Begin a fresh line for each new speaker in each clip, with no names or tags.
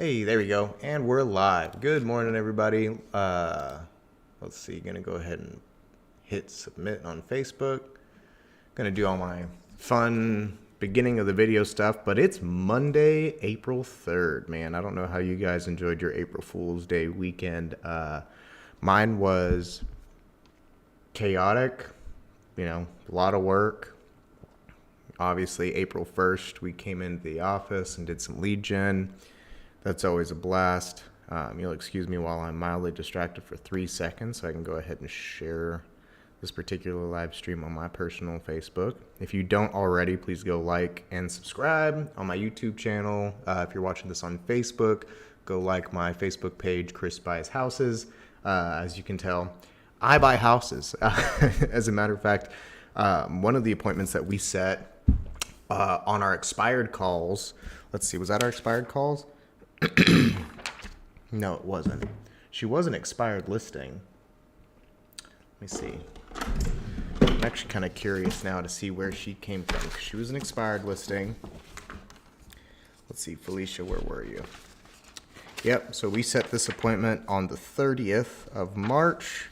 Hey, there we go. And we're live. Good morning, everybody. Let's see. Gonna go ahead and hit submit on Facebook. Gonna do all my fun beginning of the video stuff, but it's Monday, April 3rd, man. I don't know how you guys enjoyed your April Fool's Day weekend. Mine was chaotic, a lot of work. Obviously, April 1st, we came into the office and did some lead gen. That's always a blast. You'll excuse me while I'm mildly distracted for 3 seconds so I can go ahead and share this particular live stream on my personal Facebook. If you don't already, please go like and subscribe on my YouTube channel. If you're watching this on Facebook, go like my Facebook page, Chris Buys Houses. As you can tell, I buy houses. As a matter of fact, one of the appointments that we set on our expired calls, let's see, was that our expired calls? No, it wasn't. She was an expired listing. Let me see. I'm actually kind of curious now to see where she came from. She was an expired listing. Let's see, Felicia, where were you? Yep, so we set this appointment on the 30th of March.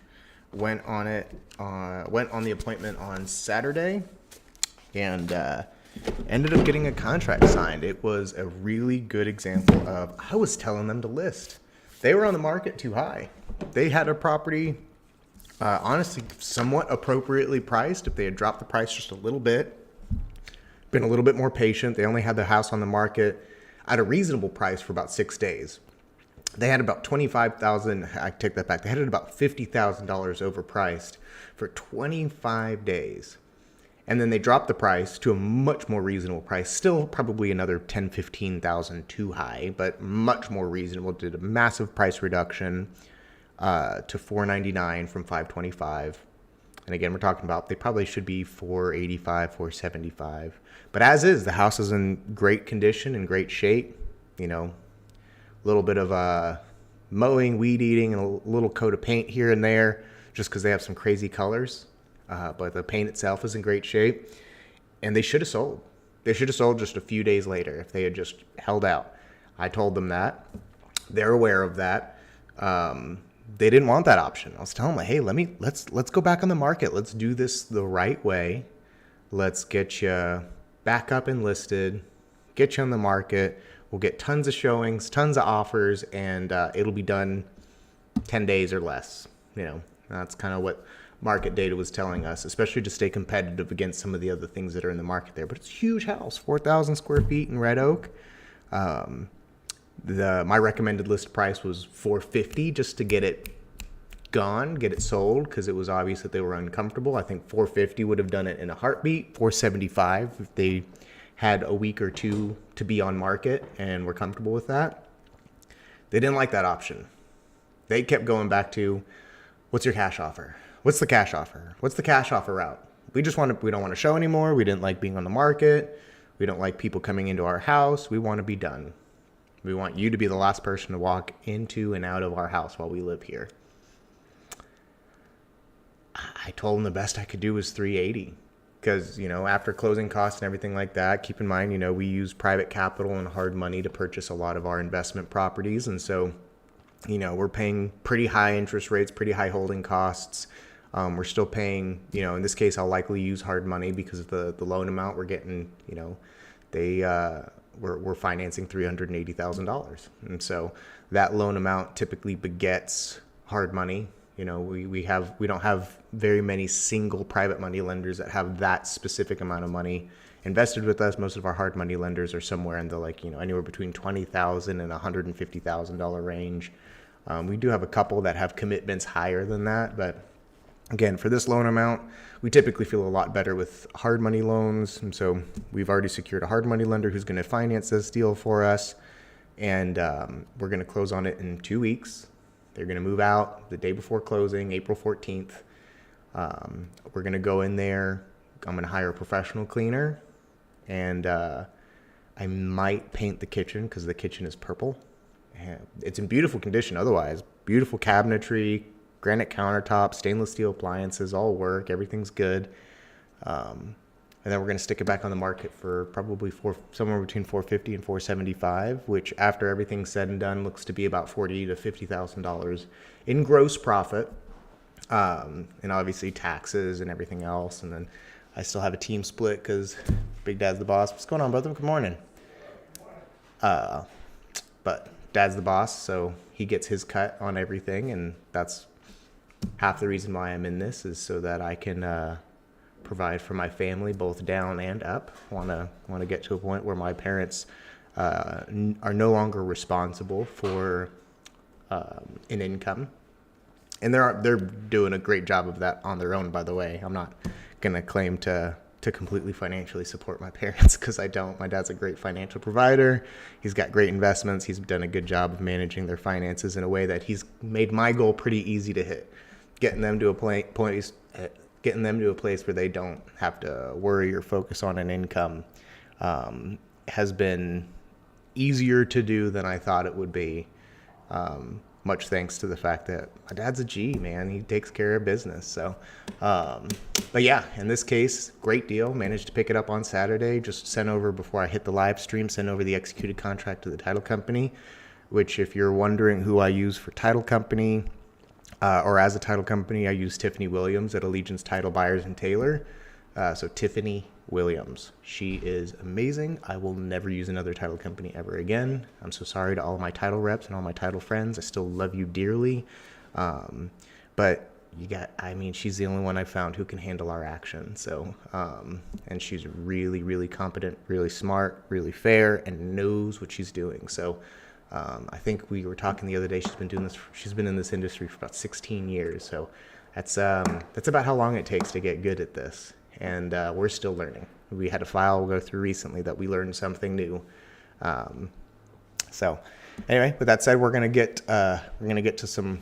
Went on the appointment on Saturday, and ended up getting a contract signed. It was a really good example of, I was telling them to list. They were on the market too high. They had a property, honestly, somewhat appropriately priced. If they had dropped the price just a little bit, been a little bit more patient, they only had the house on the market at a reasonable price for about 6 days. They had about $25,000, I take that back, they had it about $50,000 overpriced for 25 days. And then they dropped the price to a much more reasonable price, still probably another $10,000, $15,000 too high, but much more reasonable. Did a massive price reduction to $499 from $525. And again, we're talking about they probably should be $485, $475. But as is, the house is in great condition, in great shape. A little bit of mowing, weed eating, and a little coat of paint here and there, just because they have some crazy colors. But the paint itself is in great shape, and they should have sold. They should have sold just a few days later if they had just held out. I told them that. They're aware of that. They didn't want that option. I was telling them, hey, let's go back on the market. Let's do this the right way. Let's get you back up and listed, get you on the market. We'll get tons of showings, tons of offers, and it'll be done 10 days or less. That's kind of what market data was telling us, especially to stay competitive against some of the other things that are in the market there. But it's a huge house, 4,000 square feet in Red Oak. My recommended list price was $450 just to get it gone, get it sold, because it was obvious that they were uncomfortable. I think $450 would have done it in a heartbeat. $475 if they had a week or two to be on market and were comfortable with that. They didn't like that option. They kept going back to, what's your cash offer? What's the cash offer? What's the cash offer route? We don't want to show anymore. We didn't like being on the market. We don't like people coming into our house. We want to be done. We want you to be the last person to walk into and out of our house while we live here. I told them the best I could do was $380. Because, after closing costs and everything like that, keep in mind, we use private capital and hard money to purchase a lot of our investment properties. And so, we're paying pretty high interest rates, pretty high holding costs. We're still paying, in this case, I'll likely use hard money because of the loan amount we're getting, we're financing $380,000. And so that loan amount typically begets hard money. We don't have very many single private money lenders that have that specific amount of money invested with us. Most of our hard money lenders are somewhere in the anywhere between $20,000 and $150,000 range. We do have a couple that have commitments higher than that, but again, for this loan amount, we typically feel a lot better with hard money loans. And so we've already secured a hard money lender who's going to finance this deal for us. And we're going to close on it in 2 weeks. They're going to move out the day before closing, April 14th. We're going to go in there. I'm going to hire a professional cleaner. And I might paint the kitchen because the kitchen is purple. It's in beautiful condition otherwise. Beautiful cabinetry, granite countertops, stainless steel appliances, all work. Everything's good. And then we're going to stick it back on the market for probably somewhere between 450 and 475, which after everything's said and done looks to be about $40,000 to $50,000 in gross profit, and obviously taxes and everything else. And then I still have a team split because Big Dad's the boss. What's going on, brother? Good morning. But Dad's the boss, so he gets his cut on everything, and that's half the reason why I'm in this, is so that I can provide for my family, both down and up. Want to get to a point where my parents are no longer responsible for an income, and they're doing a great job of that on their own. By the way, I'm not gonna claim to completely financially support my parents, because I don't. My dad's a great financial provider. He's got great investments. He's done a good job of managing their finances in a way that he's made my goal pretty easy to hit, getting them to a place where they don't have to worry or focus on an income. Has been easier to do than I thought it would be, much thanks to the fact that my dad's a G, man. He takes care of business. So, but yeah, in this case, great deal. Managed to pick it up on Saturday. Just sent over, before I hit the live stream, sent over the executed contract to the title company, which, if you're wondering who I use for title company, or as a title company, I use Tiffany Williams at Allegiance Title Buyers and Taylor. So Tiffany Williams. She is amazing. I will never use another title company ever again. I'm so sorry to all my title reps and all my title friends. I still love you dearly. But she's the only one I found who can handle our action. So, and she's really, really competent, really smart, really fair, and knows what she's doing. So, I think we were talking the other day, she's been in this industry for about 16 years. So that's about how long it takes to get good at this. And we're still learning. We had a file go through recently that we learned something new. So anyway, with that said, we're gonna get to some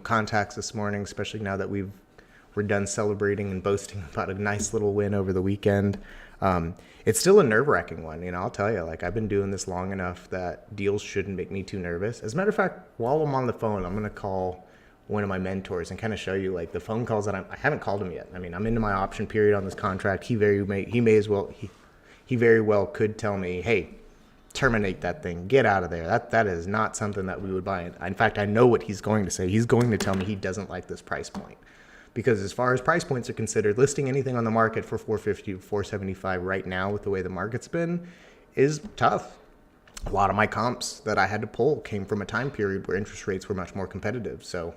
contacts this morning, especially now that we're done celebrating and boasting about a nice little win over the weekend. It's still a nerve-wracking one, I'll tell you. Like, I've been doing this long enough that deals shouldn't make me too nervous. As a matter of fact, while I'm on the phone, I'm gonna call one of my mentors and kind of show you, like, the phone calls that I haven't called him yet. I mean, I'm into my option period on this contract. He very well could tell me, hey, terminate that thing, get out of there. That is not something that we would buy. In fact, I know what he's going to say. He's going to tell me he doesn't like this price point, because as far as price points are considered, listing anything on the market for 450 to 475 right now, with the way the market's been, is tough. A lot of my comps that I had to pull came from a time period where interest rates were much more competitive. So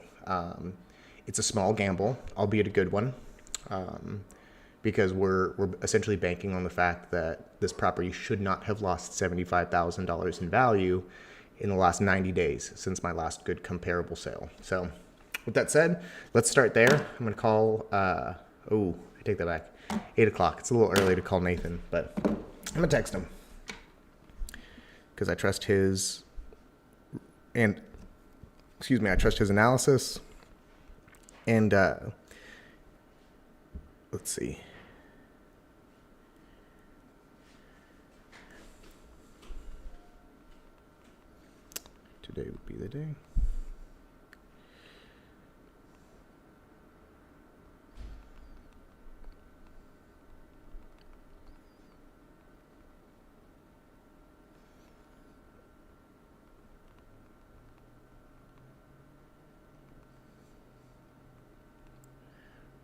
it's a small gamble, albeit a good one, because we're essentially banking on the fact that this property should not have lost $75,000 in value in the last 90 days since my last good comparable sale. So with that said, let's start there. I'm going to call, I take that back, 8 o'clock. It's a little early to call Nathan, but I'm going to text him, because I trust his analysis. And let's see. Today would be the day.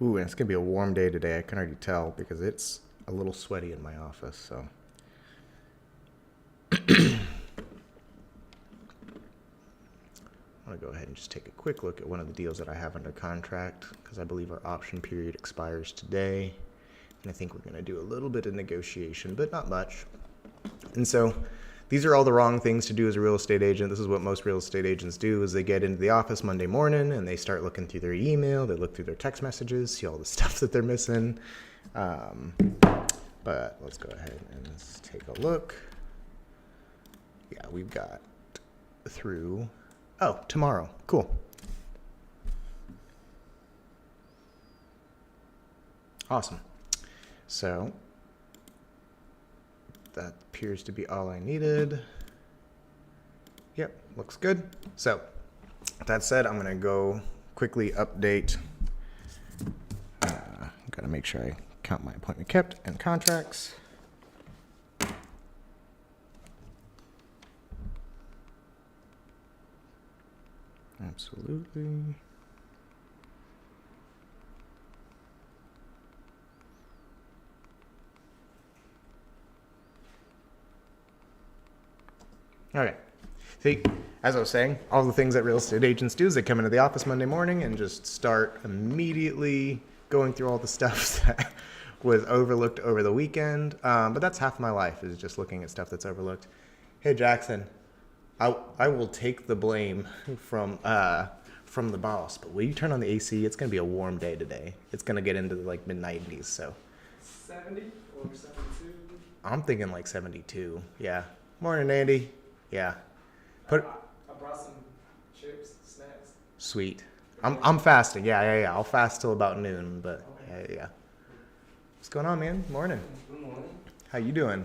Ooh, and it's going to be a warm day today. I can already tell, because it's a little sweaty in my office. So I'm going to go ahead and just take a quick look at one of the deals that I have under contract, because I believe our option period expires today. And I think we're going to do a little bit of negotiation, but not much. And so these are all the wrong things to do as a real estate agent. This is what most real estate agents do, is they get into the office Monday morning and they start looking through their email, they look through their text messages, see all the stuff that they're missing. But let's go ahead and let's take a look. Yeah, we've got through, tomorrow. Cool. Awesome. So that appears to be all I needed. Yep, looks good. So that said, I'm gonna go quickly update. Gotta make sure I Count my appointment kept and contracts. Absolutely. Okay. See, as I was saying, all the things that real estate agents do is they come into the office Monday morning and just start immediately going through all the stuff that was overlooked over the weekend. But that's half my life, is just looking at stuff that's overlooked. Hey, Jackson, I will take the blame from the boss, but will you turn on the AC? It's going to be a warm day today. It's going to get into like mid-90s, so.
70 or 72?
I'm thinking like 72. Yeah. Morning, Andy. Yeah.
I brought some chips, snacks.
Sweet. I'm fasting. Yeah. I'll fast till about noon, but yeah. What's going on, man? Morning.
Good morning.
How you doing?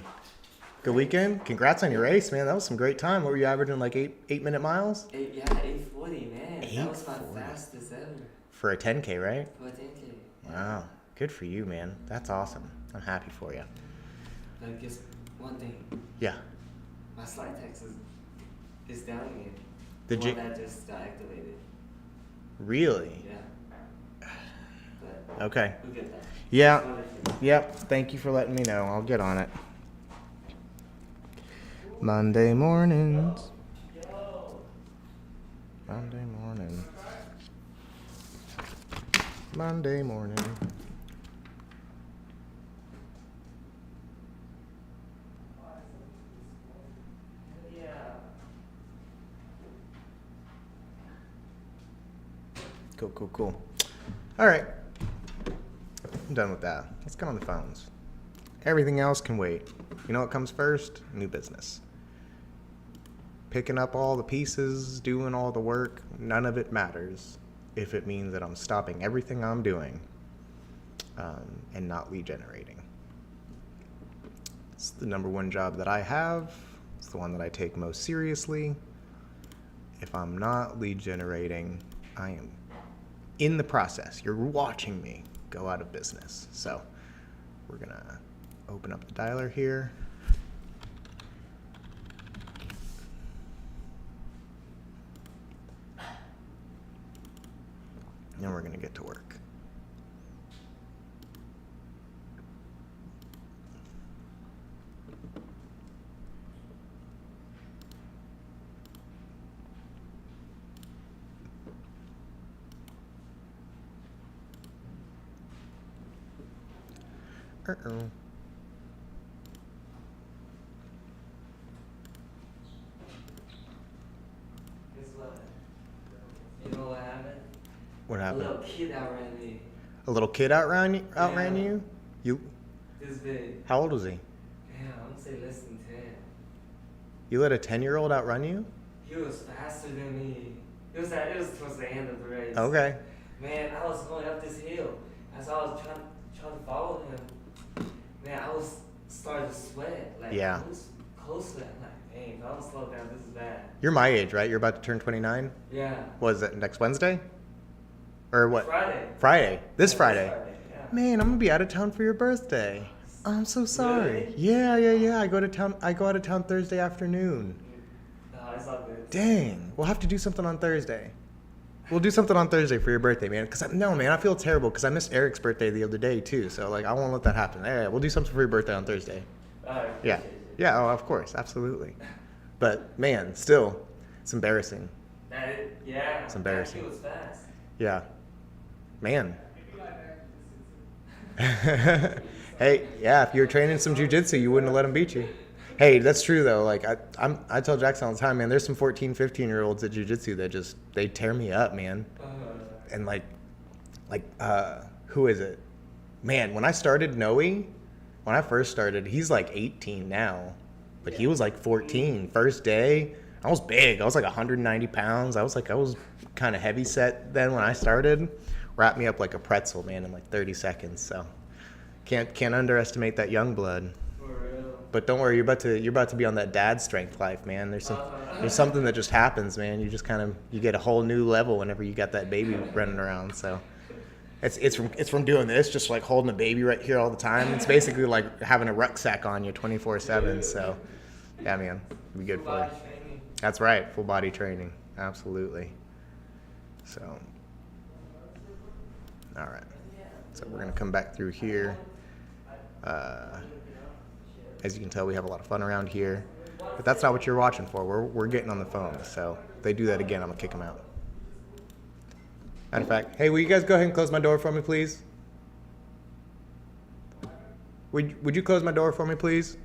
Good weekend? Congrats on your race, man. That was some great time. What were you averaging, like 8-minute miles?
8:40, man. That was my
8:40.
fastest ever.
For a 10K, right?
For a 10K.
Wow. Good for you, man. That's awesome. I'm happy for you.
Like, just one thing.
Yeah.
My slide text is down again.
Did
The
you-
one that just got activated.
Really?
Yeah. But
Okay.
we'll get that.
Yeah.
Just wanted to-
Yep. Thank you for letting me know. I'll get on it. Monday mornings. Monday morning. Monday morning.
Yeah.
Cool. All right. I'm done with that. Let's get on the phones. Everything else can wait. You know what comes first? New business. Picking up all the pieces, doing all the work, none of it matters if it means that I'm stopping everything I'm doing and not lead generating. It's the number one job that I have. It's the one that I take most seriously. If I'm not lead generating, I am in the process. You're watching me go out of business. So we're going to open up the dialer here. And we're going to get to work. Uh-oh.
Guess what? You know what happened?
What
A
happened?
little kid outran me.
A little kid outran
Yeah.
you? You?
This big.
How old was he?
Damn, I'm gonna say less than 10.
You let a 10-year-old outrun you?
He was faster than me. It was towards the end of the race.
Okay.
Man, I was going up this hill. As I was trying to follow him, man, I was starting to sweat. Like,
Yeah.
I was close to it. I'm like, dang, if I don't slow down, this is bad.
You're my age, right? You're about to turn 29?
Yeah.
Was it next Wednesday? Or what?
Friday.
Friday. This
Yeah,
Friday.
yeah.
Man, I'm gonna be out of town for your birthday. I'm so sorry.
Really?
Yeah. I go out of town Thursday afternoon.
No, it's all good.
Dang. We'll have to do something on Thursday. We'll do something on Thursday for your birthday, man. No, man, I feel terrible because I missed Eric's birthday the other day too. So like, I won't let that happen. Yeah, we'll do something for your birthday on Thursday.
All right.
Yeah.
appreciate it.
Yeah. Oh, of course, absolutely. But man, still, it's embarrassing.
Yeah.
It's embarrassing.
He was fast.
Yeah. Man. Hey, yeah, if you were training some jujitsu, you wouldn't have let him beat you. Hey, that's true though. Like I tell Jackson all the time, man, there's some 14, 15-year-olds at jujitsu that they tear me up, man. And like who is it? Man, when I started Noe, when I first started, he's like 18 now. But he was like 14. First day, I was big. I was like 190 pounds. I was kind of heavy set then when I started. Wrapped me up like a pretzel, man, in like 30 seconds. So can't underestimate that young blood.
For real.
But don't worry, you're about to be on that dad strength life, man. There's something that just happens, man. You just you get a whole new level whenever you got that baby running around. So It's from doing this, just like holding a baby right here all the time. It's basically like having a rucksack on you 24/7. So, yeah, man, it'd be good
Full
for you.
body training.
That's right, full body training, absolutely. So, all right. So we're gonna come back through here. As you can tell, we have a lot of fun around here. But that's not what you're watching for. We're getting on the phone. So if they do that again, I'm gonna kick them out. Matter of fact, hey, will you guys go ahead and close my door for me, please? Would you close my door for me, please?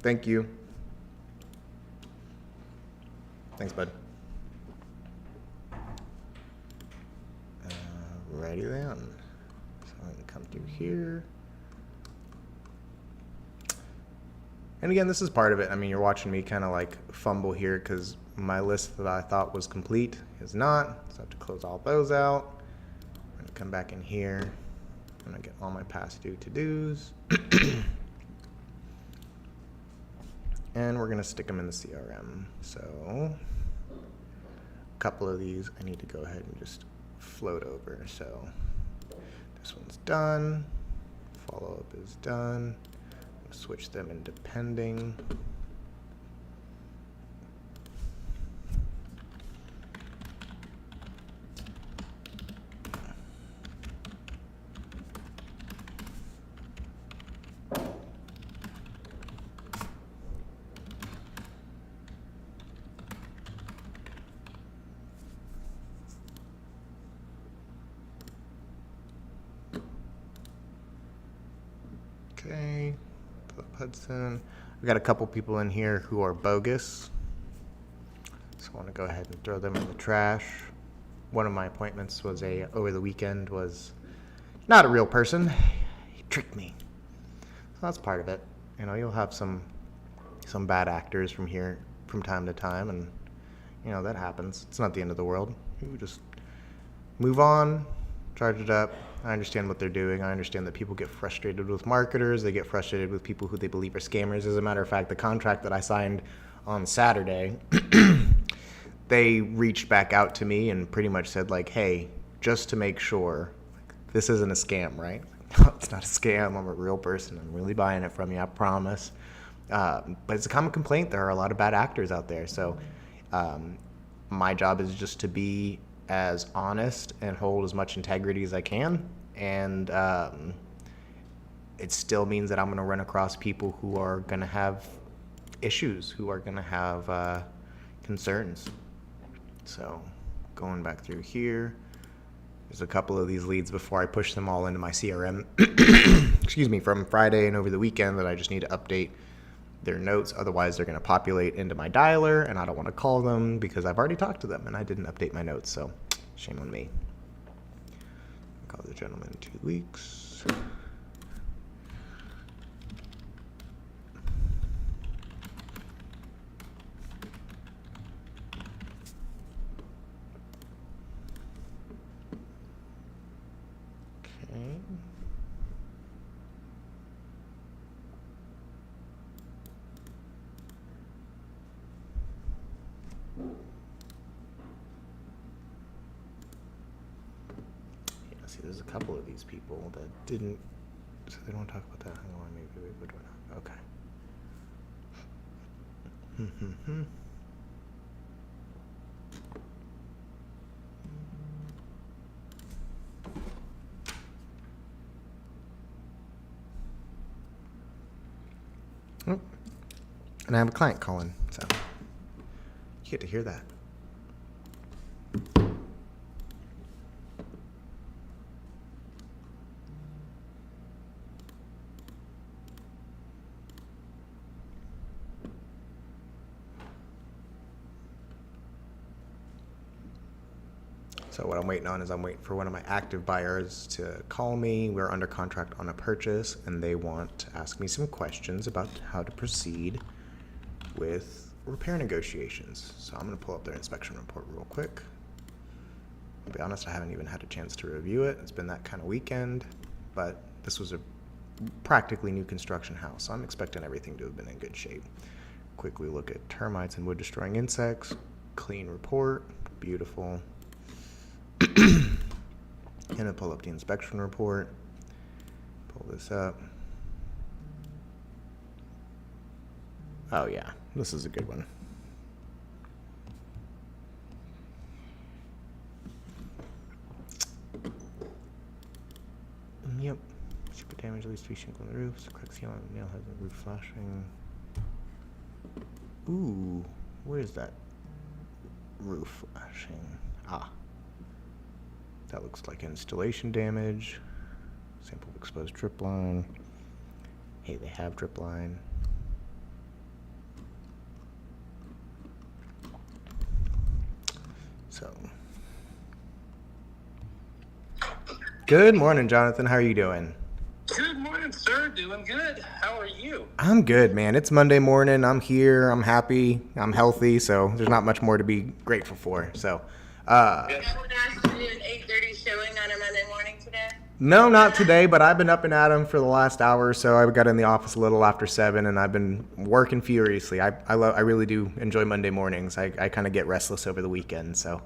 Thank you. Thanks, bud. Righty then. So I'm gonna come through here. And again, this is part of it. I mean, you're watching me kind of like fumble here because my list that I thought was complete is not. So I have to close all those out. I'm gonna come back in here. I'm gonna get all my past due to-dos. And we're gonna stick them in the CRM. So a couple of these I need to go ahead and just float over. So this one's done. Follow-up is done. Switch them into pending. Okay. Hudson. I've got a couple people in here who are bogus. So I want to go ahead and throw them in the trash. One of my appointments was over the weekend was not a real person. He tricked me. So that's part of it. You know, you'll have some bad actors from here from time to time, and you know, that happens. It's not the end of the world. You just move on, charge it up. I understand what they're doing. I understand that people get frustrated with marketers. They get frustrated with people who they believe are scammers. As a matter of fact, the contract that I signed on Saturday, they reached back out to me and pretty much said like, hey, just to make sure, this isn't a scam, right? No, it's not a scam. I'm a real person. I'm really buying it from you, I promise. But it's a common complaint. There are a lot of bad actors out there. So my job is just to be as honest and hold as much integrity as I can. And it still means that I'm going to run across people who are going to have issues, who are going to have concerns. So going back through here, there's a couple of these leads before I push them all into my CRM, excuse me, from Friday and over the weekend that I just need to update their notes. Otherwise, they're going to populate into my dialer, and I don't want to call them because I've already talked to them and I didn't update my notes. So shame on me. I'll call the gentleman in 2 weeks. Okay. Yeah, see, there's a couple of these people that didn't, so they don't talk about that. Hang on, maybe we would not. Okay. Oh, and I have a client calling, so you get to hear that. So what I'm waiting on is I'm waiting for one of my active buyers to call me. We're under contract on a purchase, and they want to ask me some questions about how to proceed with repair negotiations. So I'm going to pull up their inspection report real quick. I'll be honest, I haven't even had a chance to review it. It's been that kind of weekend, but this was a practically new construction house, so I'm expecting everything to have been in good shape. Quickly look at termites and wood-destroying insects. Clean report. Beautiful. Gonna pull up the inspection report. Pull this up. Oh yeah, this is a good one. Yep. Super damage, at least 3 shingles on the roof. Crack seal on the nail has the roof flashing. Ooh, where's that roof flashing? Ah. That looks like installation damage. Sample of exposed drip line. Hey, they have drip line. So. Good morning, Jonathan. How are you doing?
Good morning, sir. Doing good. How are you?
I'm good, man. It's Monday morning. I'm here. I'm happy. I'm healthy. So there's not much more to be grateful for. So,
I would ask to do an 8:30 showing on a Monday morning today.
no, not today, but I've been up and at 'em for the last hour or so. I got in the office a little after 7, and I've been working furiously. I really do enjoy Monday mornings. I kind of get restless over the weekend, so.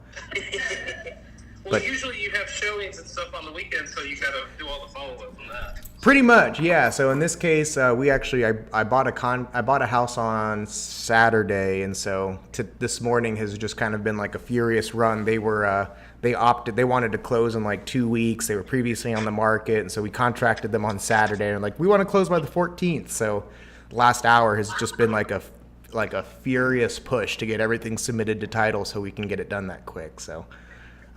Well,
But-
usually you have showings and stuff on the weekend, so you gotta do all the follow-up on that.
Pretty much, yeah. So in this case, we actually I bought a house on Saturday, and so this morning has just kind of been like a furious run. They wanted to close in like 2 weeks. They were previously on the market, and so we contracted them on Saturday, and like we want to close by the 14th. So last hour has just been like a furious push to get everything submitted to title so we can get it done that quick. So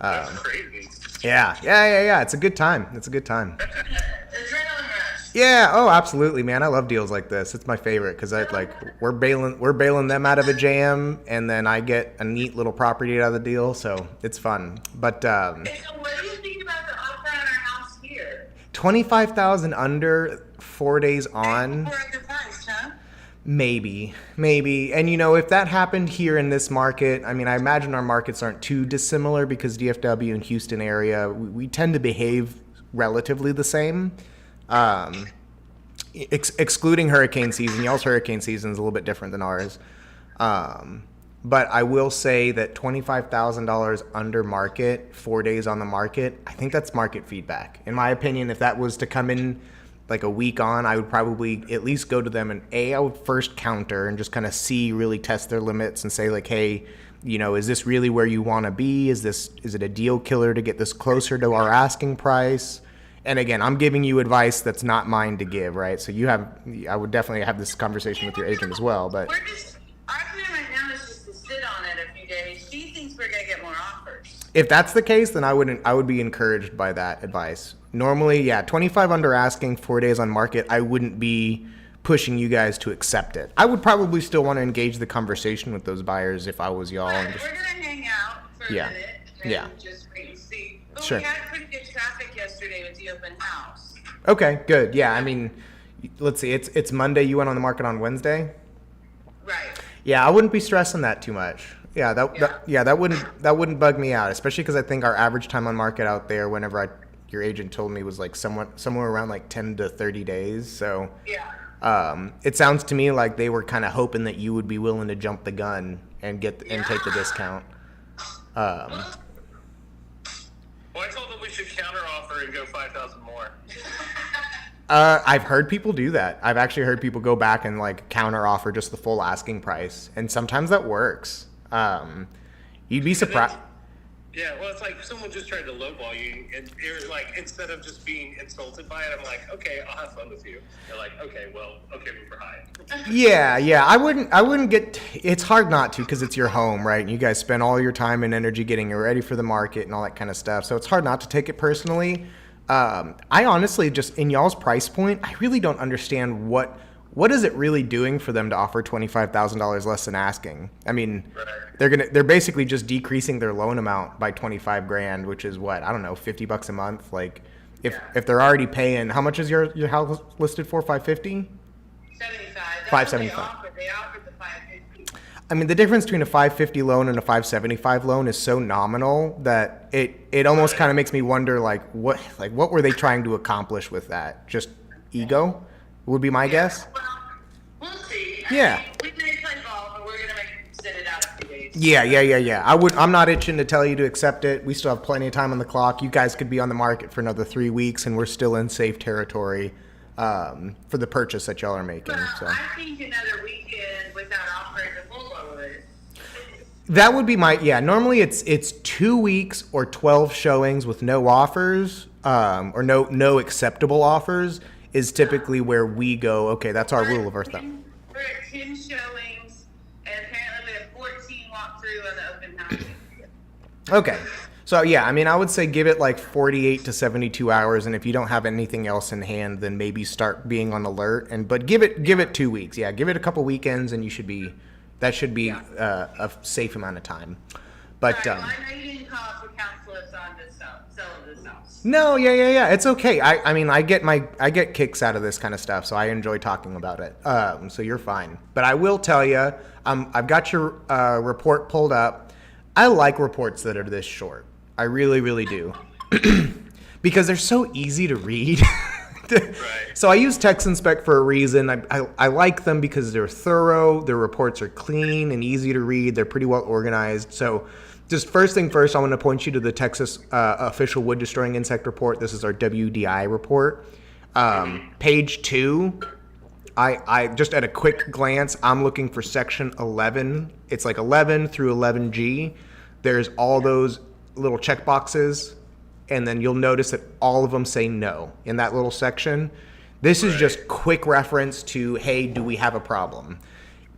That's crazy.
yeah. It's a good time. It's a good time.
Adrenaline rush.
Yeah. Oh, absolutely, man. I love deals like this. It's my favorite because we're bailing them out of a jam, and then I get a neat little property out of the deal. So it's fun. But
Okay, so what do you think about the offer on our house here?
25,000 under, 4 days on.
We're underpriced, huh?
Maybe. And if that happened here in this market, I mean, I imagine our markets aren't too dissimilar because DFW and Houston area, we tend to behave relatively the same. Excluding hurricane season. Y'all's hurricane season is a little bit different than ours. But I will say that $25,000 under market, 4 days on the market, I think that's market feedback. In my opinion, if that was to come in like a week on, I would probably at least go to them and I would first counter and just kind of really test their limits and say like, hey, is this really where you want to be? Is it a deal killer to get this closer to our asking price? And again, I'm giving you advice that's not mine to give, right? So I would definitely have this conversation with your agent as well, but.
Our plan right now is just to sit on it a few days. She thinks we're gonna get more offers.
If that's the case, then I would be encouraged by that advice. Normally, yeah, 25 under asking, 4 days on market, I wouldn't be pushing you guys to accept it. I would probably still want to engage the conversation with those buyers if I was y'all. And
We're gonna hang out for
Yeah.
a minute and
Yeah.
just wait and see. But
Sure.
we had pretty good traffic yesterday with the open house.
Okay, good. Yeah, I mean, let's see. It's Monday. You went on the market on Wednesday.
Right.
Yeah, I wouldn't be stressing that too much. Yeah, that wouldn't bug me out, especially because I think our average time on market out there, your agent told me, was like somewhere around like 10 to 30 days. So
Yeah.
it sounds to me like they were kind of hoping that you would be willing to jump the gun and take the discount.
Well, I told them we should counter offer and go 5,000 more.
I've heard people do that. I've actually heard people go back and like counter offer just the full asking price, and sometimes that works. You'd be surprised.
Yeah, well, it's like someone just tried to lowball you, and you're like, instead of just being insulted by it, I'm like, okay, I'll have fun with you. They're like, okay, we're high.
Yeah. I wouldn't get. It's hard not to because it's your home, right? And you guys spend all your time and energy getting it ready for the market and all that kind of stuff. So it's hard not to take it personally. I honestly, just in y'all's price point, I really don't understand what is it really doing for them to offer $25,000 less than asking. I mean,
Right.
they're basically just decreasing their loan amount by 25 grand, which is what, I don't know, $50 a month. Like if they're already paying, how much is your house listed for? 550?
75. That's
575.
what they offered the 550.
I mean, the difference between a 550 loan and a 575 loan is so nominal that it almost kind of makes me wonder what were they trying to accomplish with that? Just ego would be my guess.
Well, we'll see.
Yeah.
I mean, we may play ball, but we're gonna make them sit it out a few days. weeks.
Yeah. I'm not itching to tell you to accept it. We still have plenty of time on the clock. You guys could be on the market for another 3 weeks, and we're still in safe territory for the purchase that y'all are making.
Well,
So
I think another weekend without offering the full load.
that would be normally it's 2 weeks or 12 showings with no offers, or no acceptable offers is typically where we go, okay, that's our rule of our thumb.
We're at 10 showings, and apparently we have 14 walk through on the open house.
Okay. So yeah, I mean, I would say give it like 48 to 72 hours, and if you don't have anything else in hand, then maybe start being on alert. But give it 2 weeks. Yeah, give it a couple weekends, and that should be a safe amount of time. But
All right, well, I know you didn't call for counselors on this selling this house.
no, yeah, it's okay. I mean, I get kicks out of this kind of stuff, so I enjoy talking about it. So you're fine. But I will tell you, I've got your report pulled up. I like reports that are this short. I really, really do. Because they're so easy to read.
Right.
So I use TexInspect for a reason. I like them because they're thorough. Their reports are clean and easy to read. They're pretty well organized. So just first thing first, I want to point you to the Texas official wood destroying insect report. This is our WDI report. Page 2. I just at a quick glance, I'm looking for section 11. It's like 11 through 11G. There's all those little check boxes, and then you'll notice that all of them say no in that little section. This is just quick reference to, hey, do we have a problem?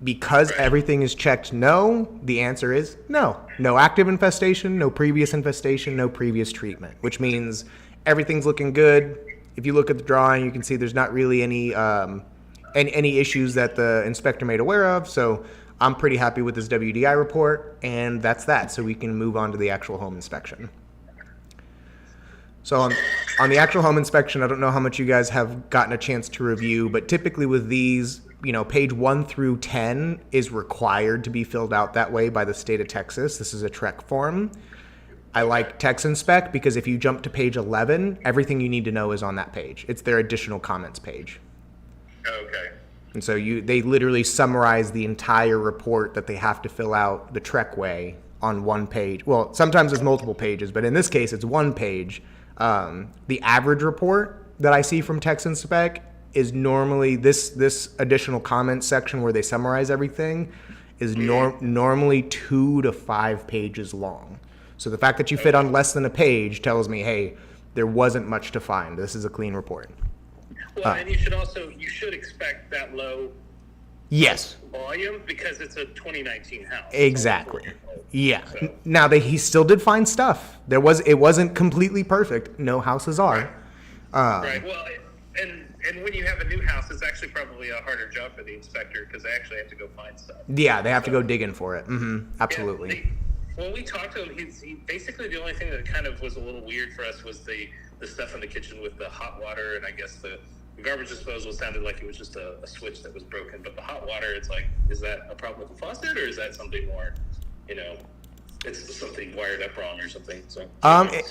Because everything is checked no, the answer is no. No active infestation, no previous infestation, no previous treatment, which means everything's looking good. If you look at the drawing, you can see there's not really any issues that the inspector made aware of. So I'm pretty happy with this WDI report, and that's that. So we can move on to the actual home inspection. So on the actual home inspection, I don't know how much you guys have gotten a chance to review, but typically with these, page 1 through 10 is required to be filled out that way by the state of Texas. This is a TREC form. I like TexInspect because if you jump to page 11, everything you need to know is on that page. It's their additional comments page.
Okay.
And so they literally summarize the entire report that they have to fill out the TREC way on one page. Well, sometimes it's multiple pages, but in this case, it's one page. The average report that I see from TexInspect is normally this additional comment section where they summarize everything is normally 2 to 5 pages long. So the fact that you fit on less than a page tells me, hey, there wasn't much to find. This is a clean report.
Well, and you should expect that low
Yes.
volume because it's a 2019 house.
Exactly. Yeah.
So.
Now he still did find stuff. It wasn't completely perfect. No houses are.
Right. Well, and when you have a new house, it's actually probably a harder job for the inspector because they actually have to go find stuff.
Yeah, they have to go digging for it. Absolutely.
Yeah, when we talked to him, he basically the only thing that kind of was a little weird for us was the stuff in the kitchen with the hot water, and I guess the garbage disposal sounded like it was just a switch that was broken. But the hot water, it's like, is that a problem with the faucet, or is that something more, it's something wired up wrong or something? So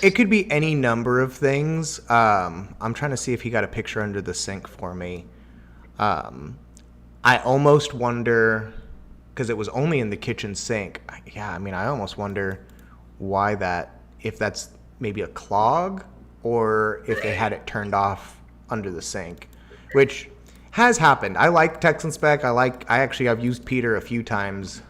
it could be any number of things. I'm trying to see if he got a picture under the sink for me. I almost wonder, because it was only in the kitchen sink. I almost wonder why if that's maybe a clog or if they had it turned off under the sink, which has happened. I like TexInspect. I've used Peter a few times.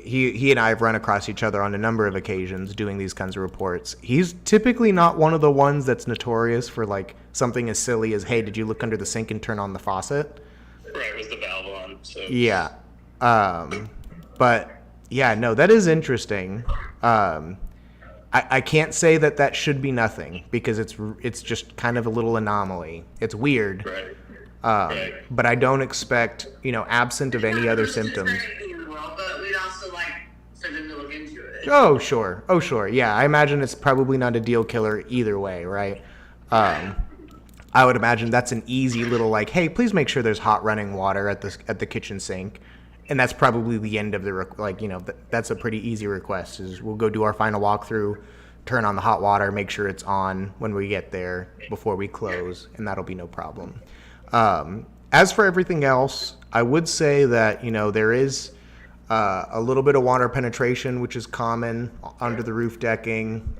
He and I have run across each other on a number of occasions doing these kinds of reports. He's typically not one of the ones that's notorious for like something as silly as, hey, did you look under the sink and turn on the faucet?
Right, was the valve on? So
Yeah. But yeah, no, that is interesting. I can't say that should be nothing because it's just kind of a little anomaly. It's weird.
Right.
But I don't expect, absent of any other symptoms.
But we'd also like for them to look into it.
Oh, sure. Yeah, I imagine it's probably not a deal killer either way, right? I would imagine that's an easy little like, hey, please make sure there's hot running water at the kitchen sink. And that's probably the end of the, that's a pretty easy request is we'll go do our final walkthrough, turn on the hot water, make sure it's on when we get there before we close, and that'll be no problem. As for everything else, I would say that, there is A little bit of water penetration, which is common under the roof decking.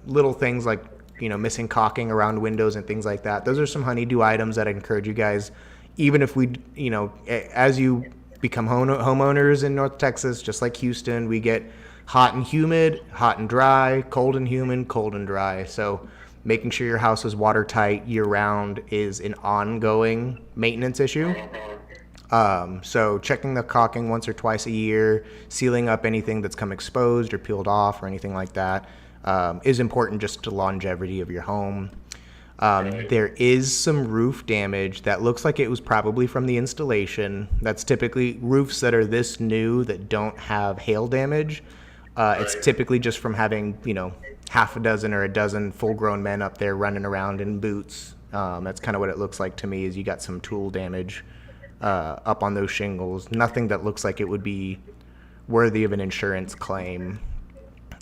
Little things like, missing caulking around windows and things like that. Those are some honeydew items that I encourage you guys, even if we, as you become homeowners in North Texas, just like Houston, we get hot and humid, hot and dry, cold and humid, cold and dry. So making sure your house is watertight year round is an ongoing maintenance issue. So checking the caulking once or twice a year, sealing up anything that's come exposed or peeled off or anything like that is important just to longevity of your home. There is some roof damage that looks like it was probably from the installation. That's typically roofs that are this new that don't have hail damage. It's typically just from having, half a dozen or a dozen full-grown men up there running around in boots. That's kind of what it looks like to me, is you got some tool damage up on those shingles. Nothing that looks like it would be worthy of an insurance claim.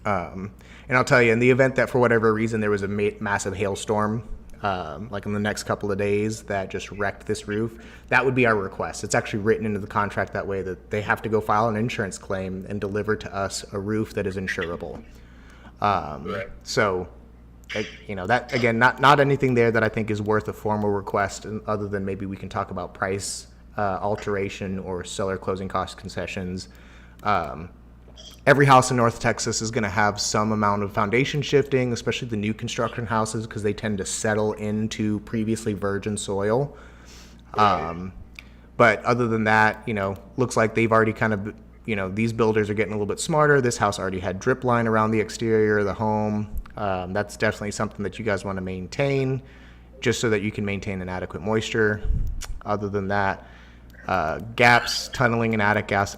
And I'll tell you, in the event that for whatever reason there was a massive hailstorm, like in the next couple of days, that just wrecked this roof, that would be our request. It's actually written into the contract that way, that they have to go file an insurance claim and deliver to us a roof that is insurable. So, that again, not anything there that I think is worth a formal request, other than maybe we can talk about price alteration or seller closing cost concessions. Every house in North Texas is going to have some amount of foundation shifting, especially the new construction houses, because they tend to settle into previously virgin soil. But other than that, looks like they've already kind of, these builders are getting a little bit smarter. This house already had drip line around the exterior of the home. That's definitely something that you guys want to maintain, just so that you can maintain an adequate moisture. Other than that, gaps, tunneling, and attic gas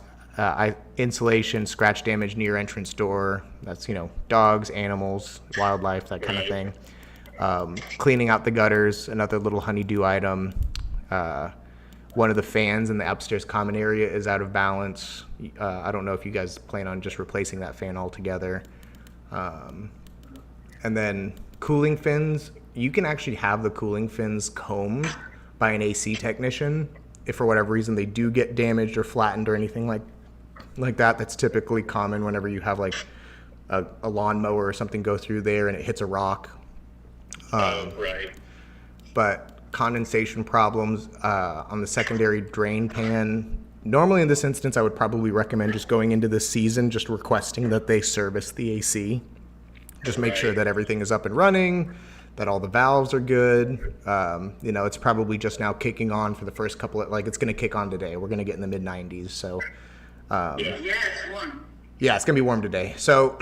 insulation, scratch damage near entrance door. That's, dogs, animals, wildlife, that kind of thing. Cleaning out the gutters, another little honeydew item. One of the fans in the upstairs common area is out of balance. I don't know if you guys plan on just replacing that fan altogether. And then cooling fins. You can actually have the cooling fins combed by an AC technician if for whatever reason they do get damaged or flattened or anything like that. That's typically common whenever you have like a lawnmower or something go through there and it hits a rock. But condensation problems on the secondary drain pan. Normally in this instance, I would probably recommend just going into this season, just requesting that they service the AC. Just make sure that everything is up and running, that all the valves are good. It's probably just now kicking on for the first couple of, it's going to kick on today. We're going to get in the mid 90s. So,
it's warm.
Yeah, it's going to be warm today. So,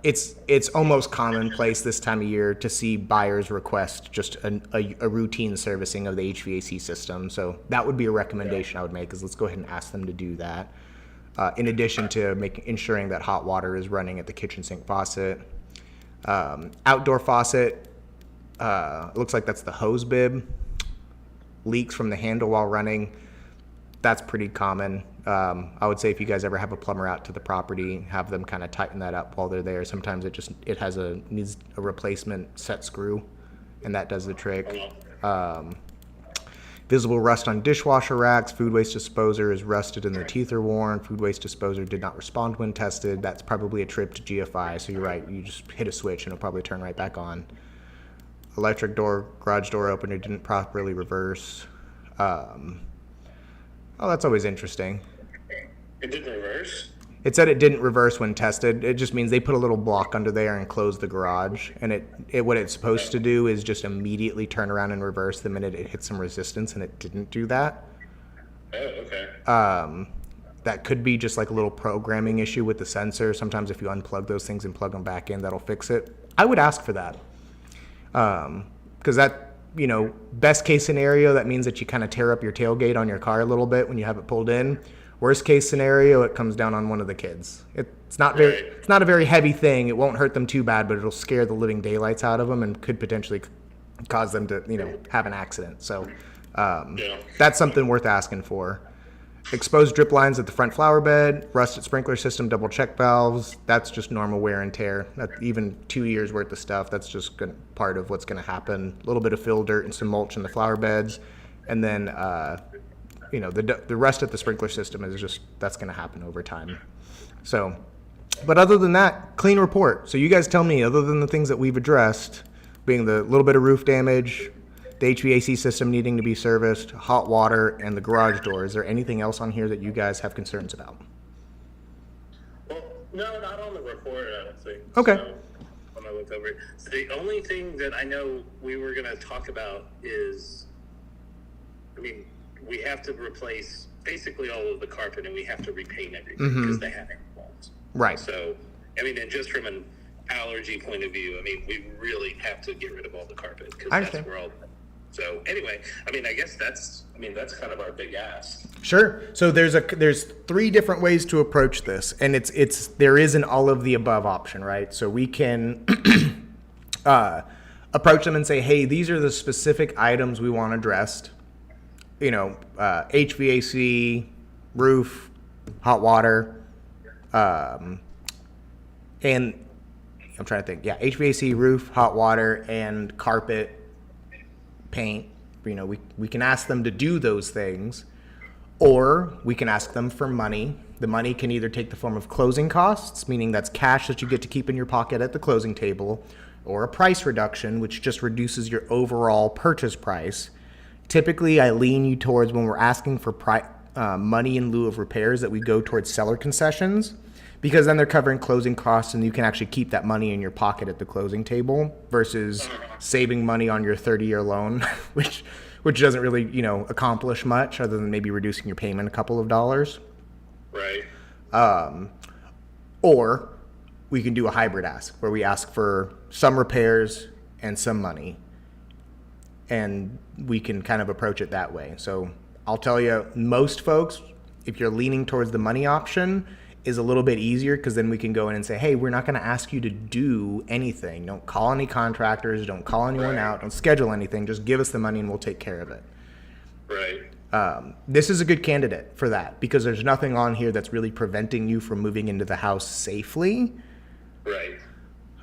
it's almost commonplace this time of year to see buyers request just a routine servicing of the HVAC system. So that would be a recommendation I would make, is let's go ahead and ask them to do that. In addition to ensuring that hot water is running at the kitchen sink faucet. Outdoor faucet, it looks like that's the hose bib. Leaks from the handle while running. That's pretty common. I would say if you guys ever have a plumber out to the property, have them kind of tighten that up while they're there. Sometimes it needs a replacement set screw, and that does the trick. Visible rust on dishwasher racks. Food waste disposer is rusted and the teeth are worn. Food waste disposer did not respond when tested. That's probably a trip to GFI. So you're right. You just hit a switch and it'll probably turn right back on. Electric door, garage door opener didn't properly reverse. That's always interesting.
It didn't reverse?
It said it didn't reverse when tested. It just means they put a little block under there and close the garage. And what it's supposed to do is just immediately turn around and reverse the minute it hits some resistance, and it didn't do that.
Oh, okay.
That could be just like a little programming issue with the sensor. Sometimes if you unplug those things and plug them back in, that'll fix it. I would ask for that. Because that, best case scenario, that means that you kind of tear up your tailgate on your car a little bit when you have it pulled in. Worst case scenario, it comes down on one of the kids. It's not a very heavy thing. It won't hurt them too bad, but it'll scare the living daylights out of them and could potentially cause them to, have an accident. So that's something worth asking for. Exposed drip lines at the front flower bed, rusted sprinkler system, double check valves. That's just normal wear and tear. Even 2 years worth of stuff. That's just part of what's going to happen. A little bit of fill dirt and some mulch in the flower beds. And then the rest of the sprinkler system is just, that's going to happen over time. So, but other than that, clean report. So you guys tell me, other than the things that we've addressed, being the little bit of roof damage, the HVAC system needing to be serviced, hot water, and the garage door, is there anything else on here that you guys have concerns about?
Well, no, not on the report, I don't think.
Okay.
So, when I look over it. So the only thing that I know we were going to talk about is, I mean, we have to replace basically all of the carpet and we have to repaint everything because they have it walls.
Right.
So, I mean, and just from an allergy point of view, I mean, we really have to get rid of all the carpet because that's where all. So anyway, I mean, I guess that's kind of our big ask.
Sure. So there's 3 different ways to approach this, and there is an all of the above option, right? So we can approach them and say, hey, these are the specific items we want addressed. HVAC, roof, hot water, and I'm trying to think. Yeah, HVAC, roof, hot water, and carpet, paint. We can ask them to do those things, or we can ask them for money. The money can either take the form of closing costs, meaning that's cash that you get to keep in your pocket at the closing table, or a price reduction, which just reduces your overall purchase price. Typically, I lean you towards, when we're asking for money in lieu of repairs, that we go towards seller concessions, because then they're covering closing costs and you can actually keep that money in your pocket at the closing table versus saving money on your 30-year loan, which doesn't really, accomplish much other than maybe reducing your payment a couple of dollars.
Right.
Or we can do a hybrid ask where we ask for some repairs and some money. And we can kind of approach it that way. So I'll tell you, most folks, if you're leaning towards the money option, is a little bit easier, because then we can go in and say, hey, we're not going to ask you to do anything. Don't call any contractors. Don't call anyone out. Don't schedule anything. Just give us the money and we'll take care of it.
Right.
This is a good candidate for that, because there's nothing on here that's really preventing you from moving into the house safely.
Right.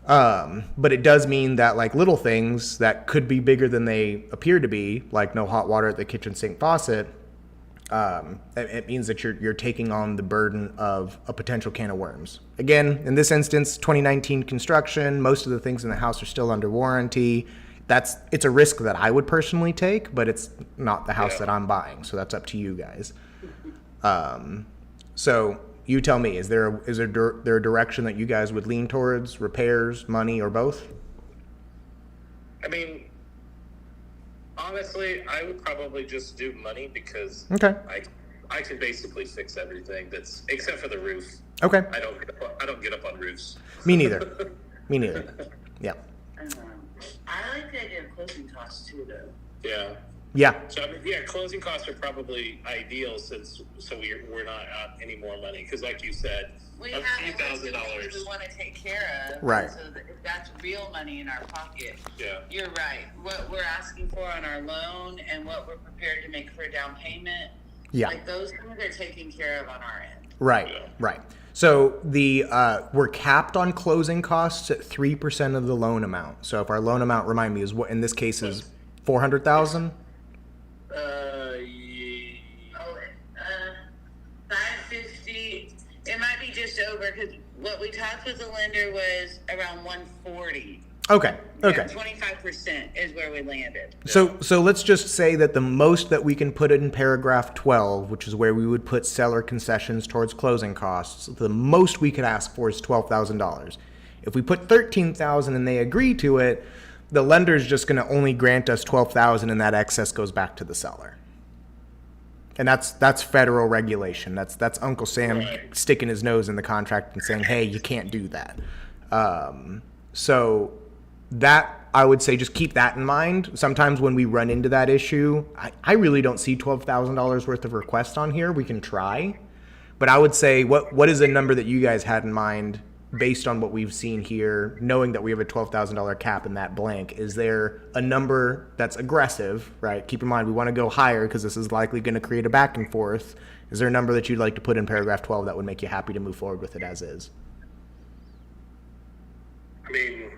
But it does mean that, like, little things that could be bigger than they appear to be, like no hot water at the kitchen sink faucet, it means that you're taking on the burden of a potential can of worms. Again, in this instance, 2019 construction, most of the things in the house are still under warranty. It's a risk that I would personally take, but it's not the house that I'm buying, so that's up to you guys. So you tell me, is there a direction that you guys would lean towards? Repairs, money, or both?
I mean, honestly, I would probably just do money, because I can basically fix everything that's except for the roof.
Okay.
I don't get up on roofs.
Me neither. Me neither. Yeah.
I like the idea of closing costs too, though.
Yeah.
Yeah.
So I mean, closing costs are probably ideal, so we're not out any more money, because like you said,
We
a
have
few $1,000s.
we want to take care of.
Right.
So that if that's real money in our pocket.
Yeah.
You're right. What we're asking for on our loan and what we're prepared to make for a down payment.
Yeah.
Like those things are taken care of on our end.
Right.
Yeah.
Right. So we're capped on closing costs at 3% of the loan amount. So if our loan amount, remind me, is what in this case is $400,000.
550. It might be just over, because what we talked with the lender was around 140.
Okay. Okay.
25% is where we landed.
So let's just say that the most that we can put in paragraph 12, which is where we would put seller concessions towards closing costs, the most we could ask for is $12,000. If we put $13,000 and they agree to it, the lender's just going to only grant us $12,000, and that excess goes back to the seller. And that's federal regulation. That's Uncle Sam sticking his nose in the contract and saying, hey, you can't do that. So that, I would say, just keep that in mind. Sometimes when we run into that issue, I really don't see $12,000 worth of requests on here. We can try. But I would say, what is a number that you guys had in mind based on what we've seen here, knowing that we have a $12,000 cap in that blank? Is there a number that's aggressive, right? Keep in mind, we want to go higher because this is likely going to create a back and forth. Is there a number that you'd like to put in paragraph 12 that would make you happy to move forward with it as is?
I mean,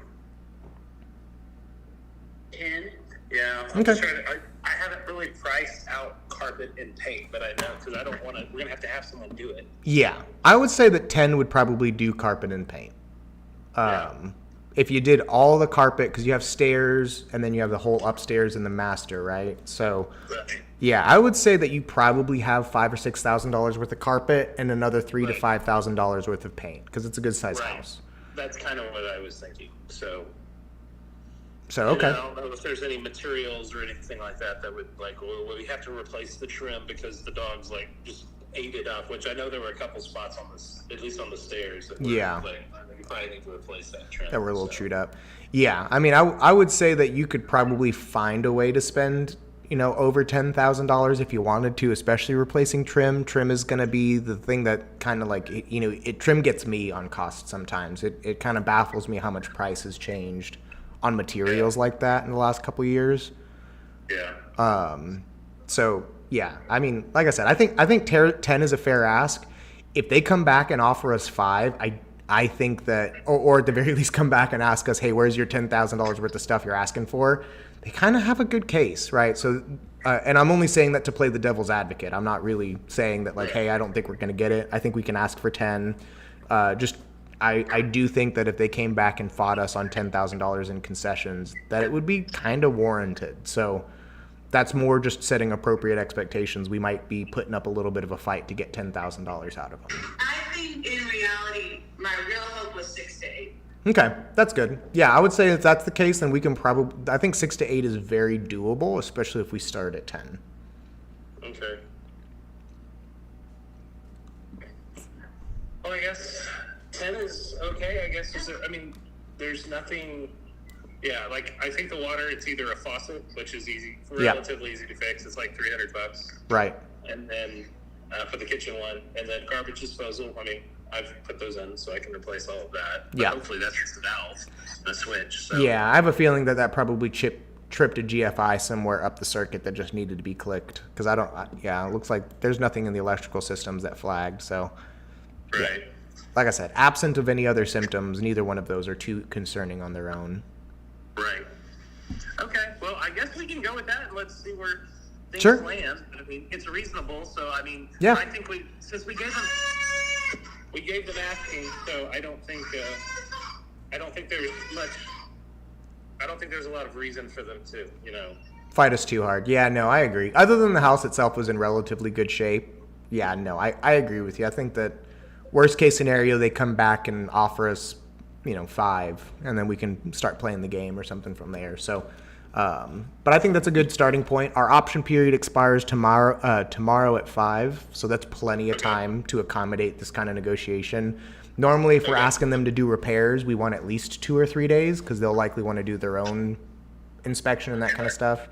10.
yeah. I'm
Okay.
just trying to, I haven't really priced out carpet carpet and paint, but I know because I don't want to. We're gonna have someone do it.
Yeah, I would say that 10 would probably do carpet and paint. If you did all the carpet, because you have stairs and then you have the whole upstairs and the master, right? So,
Right.
yeah, I would say that you probably have $5,000 or $6,000 worth of carpet and another $3,000 to $5,000 worth of paint, because it's a good sized
Right.
house.
That's kind of what I was thinking. So.
So
And
okay,
I don't know if there's any materials or anything like that would like, well, we have to replace the trim because the dogs like just ate it up. Which I know there were a couple spots on this, at least on the stairs. That were,
Yeah.
like, we probably need to replace that trim.
that were a little
so.
chewed up. Yeah, I mean, I would say that you could probably find a way to spend, over $10,000 if you wanted to, especially replacing trim. Trim is going to be the thing that kind of like, trim gets me on cost sometimes. It kind of baffles me how much price has changed on materials like that in the last couple of years.
Yeah.
So yeah, I mean, like I said, I think 10 is a fair ask. If they come back and offer us 5, I think that, or at the very least come back and ask us, hey, where's your $10,000 worth of stuff you're asking for? They kind of have a good case, right? So, and I'm only saying that to play the devil's advocate. I'm not really saying that like, hey, I don't think we're going to get it. I think we can ask for 10. I do think that if they came back and fought us on $10,000 in concessions, that it would be kind of warranted. So that's more just setting appropriate expectations. We might be putting up a little bit of a fight to get $10,000 out of them.
I think in reality, my real hope was 6 to 8.
Okay, that's good. Yeah, I would say if that's the case, then we can probably, I think 6 to 8 is very doable, especially if we start at 10.
Okay. Well, I guess 10 is okay. I guess there's nothing. Yeah, like I think the water, it's either a faucet, which is relatively easy to fix. It's like $300,
Right.
and then for the kitchen one, and then garbage disposal. I mean, I've put those in, so I can replace all of that. But
Yeah.
hopefully that's just the valve, the switch. So.
Yeah, I have a feeling that probably tripped a GFI somewhere up the circuit that just needed to be clicked. Because it looks like there's nothing in the electrical systems that flagged. So,
Right.
like I said, absent of any other symptoms, neither one of those are too concerning on their own.
Right. Okay. Well, I guess we can go with that and let's see where things
Sure.
land. I mean, it's reasonable. So, I mean,
Yeah.
I think since we gave them asking, so I don't think there's much. I don't think there's a lot of reason for them to,
Fight us too hard. Yeah, no, I agree. Other than the house itself was in relatively good shape. Yeah, no, I agree with you. I think that worst case scenario, they come back and offer us, 5, and then we can start playing the game or something from there. So, but I think that's a good starting point. Our option period expires tomorrow at 5, so that's plenty of time to accommodate this kind of negotiation. Normally, if we're asking them to do repairs, we want at least 2 or 3 days because they'll likely want to do their own inspection and that kind of stuff.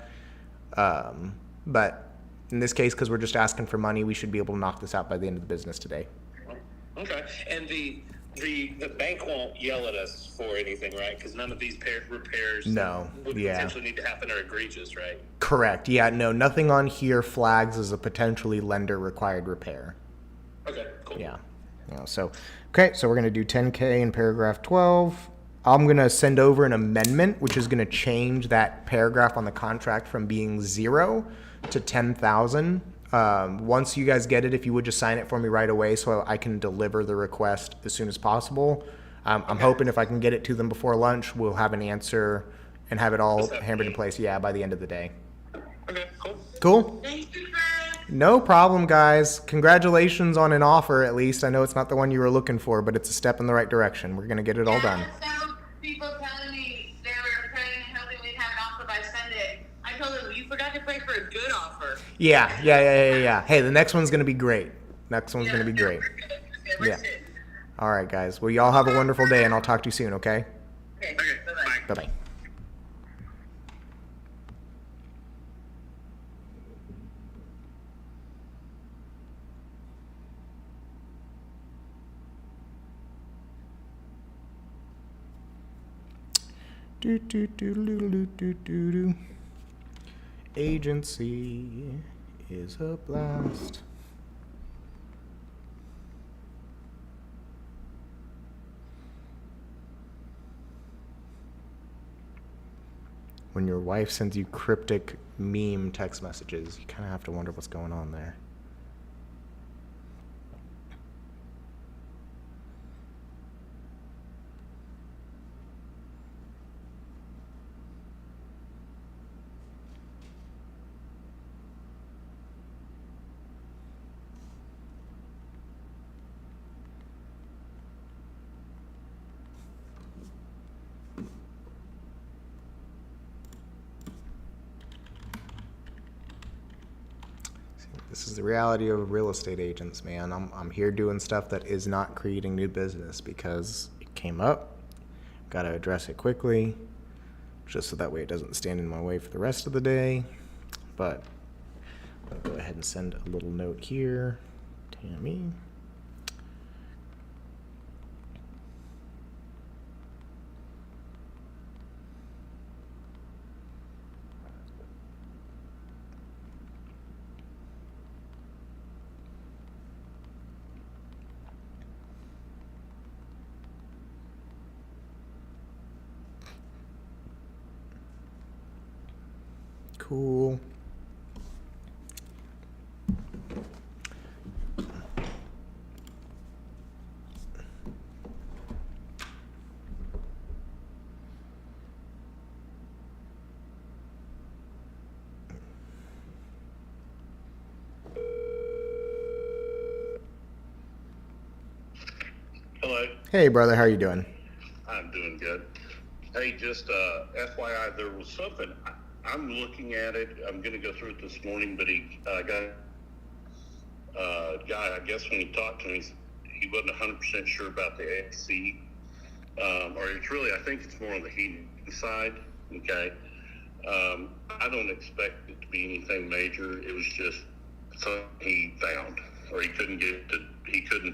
But in this case, because we're just asking for money, we should be able to knock this out by the end of the business today.
Okay. And the bank won't yell at us for anything, right? Because none of these repairs would potentially need to happen are egregious, right?
Correct. Yeah, no, nothing on here flags as a potentially lender-required repair.
Okay, cool.
Yeah. So we're going to do 10K in paragraph 12. I'm going to send over an amendment, which is going to change that paragraph on the contract from being 0 to 10,000. Once you guys get it, if you would just sign it for me right away so I can deliver the request as soon as possible. I'm hoping if I can get it to them before lunch, we'll have an answer and have it all hammered in place, by the end of the day.
Okay, cool.
Cool?
Thank you, Fred.
No problem, guys. Congratulations on an offer, at least. I know it's not the one you were looking for, but it's a step in the right direction. We're going to get it all done.
Some people telling me they were praying and hoping we'd have an offer by Sunday. I told them, you forgot to pray for a good offer.
Yeah. Hey, the next one's going to be great. We're good. Yeah. All right, guys. Well, y'all have a wonderful day, and I'll talk to you soon, okay?
Okay,
Okay,
bye-bye.
bye.
Bye-bye. Do. Agency is a blast. when your wife sends you cryptic meme text messages, you kind of have to wonder what's going on there. This is the reality of real estate agents, man. I'm here doing stuff that is not creating new business because it came up. Got to address it quickly, just so that way it doesn't stand in my way for the rest of the day. But I'll go ahead and send a little note here. Tammy. Cool.
Hello.
Hey, brother, how you doing?
I'm doing good. Hey, just FYI, there was something. I'm looking at it. I'm going to go through it this morning, but he guy, I guess when he talked to me, he wasn't 100% sure about the AC. Or it's really, I think it's more on the heating side. Okay. I don't expect it to be anything major. It was just something he found, or he couldn't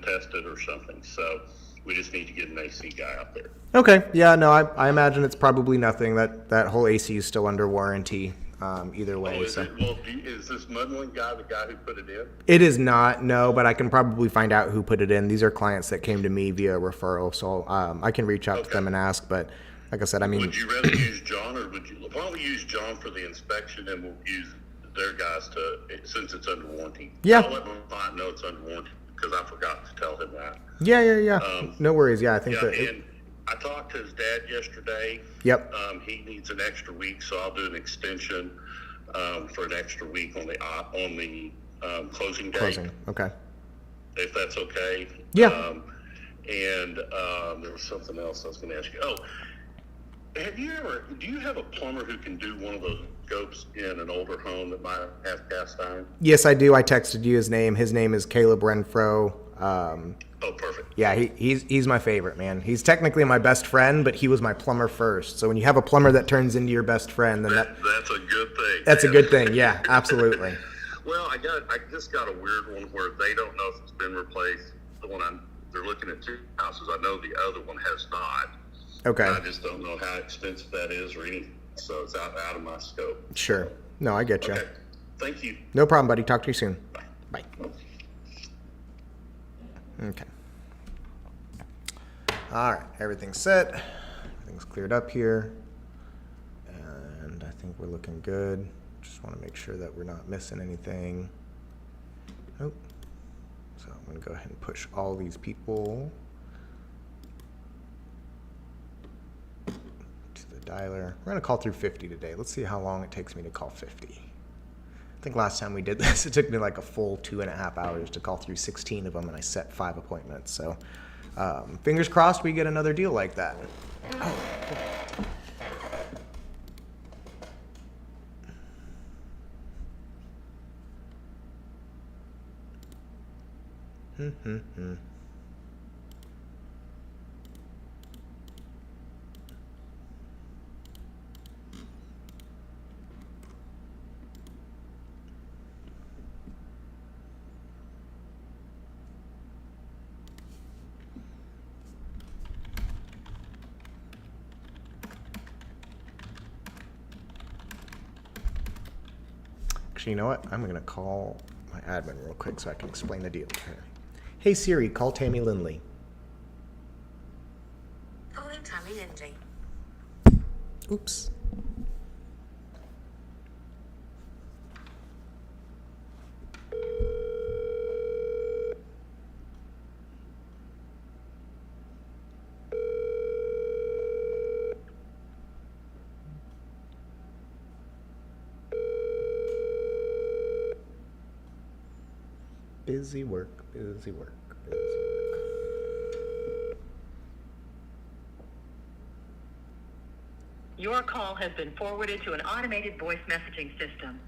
test it or something. So we just need to get an AC guy out there.
Okay. Yeah, no, I imagine it's probably nothing. That whole AC is still under warranty either way.
Oh, is
so.
it? Well, is this Mudland guy the guy who put it in?
It is not, no, but I can probably find out who put it in. These are clients that came to me via referral, so I can reach out to them and ask. But like I said, I mean,
Would you rather use John, or why don't we use John for the inspection, and we'll use their guys since it's under warranty?
Yeah.
I'll let my client know it's under warranty because I forgot to tell him that.
Yeah. No worries. Yeah, I think that.
And I talked to his dad yesterday.
Yep.
He needs an extra week, so I'll do an extension for an extra week on the closing date.
Closing. Okay.
If that's okay.
Yeah.
And there was something else I was going to ask you. Oh, do you have a plumber who can do one of those scopes in an older home that might have cast iron?
Yes, I do. I texted you his name. His name is Caleb Renfro.
Oh, perfect.
Yeah, he's my favorite, man. He's technically my best friend, but he was my plumber first. So when you have a plumber that turns into your best friend, then
that's a good thing.
That's a good thing. Yeah, absolutely.
Well, I just got a weird one where they don't know if it's been replaced. They're looking at two houses. I know the other one has not.
Okay.
I just don't know how expensive that is or anything. So it's out of my scope.
Sure. No, I get you.
Okay. Thank you.
No problem, buddy. Talk to you soon. Bye. Okay. All right. Everything's set. Everything's cleared up here. And I think we're looking good. Just want to make sure that we're not missing anything. Nope. So I'm going to go ahead and push all these people to the dialer. We're going to call through 50 today. Let's see how long it takes me to call 50. I think last time we did this, it took me like a full 2.5 hours to call through 16 of them, and I set 5 appointments. So fingers crossed we get another deal like that. Actually, you know what? I'm going to call my admin real quick so I can explain the deal to her. Hey Siri, call Tammy Lindley.
Calling Tammy Lindley.
Oops. Busy work, busy work, busy work.
Your call has been forwarded to an automated voice messaging system.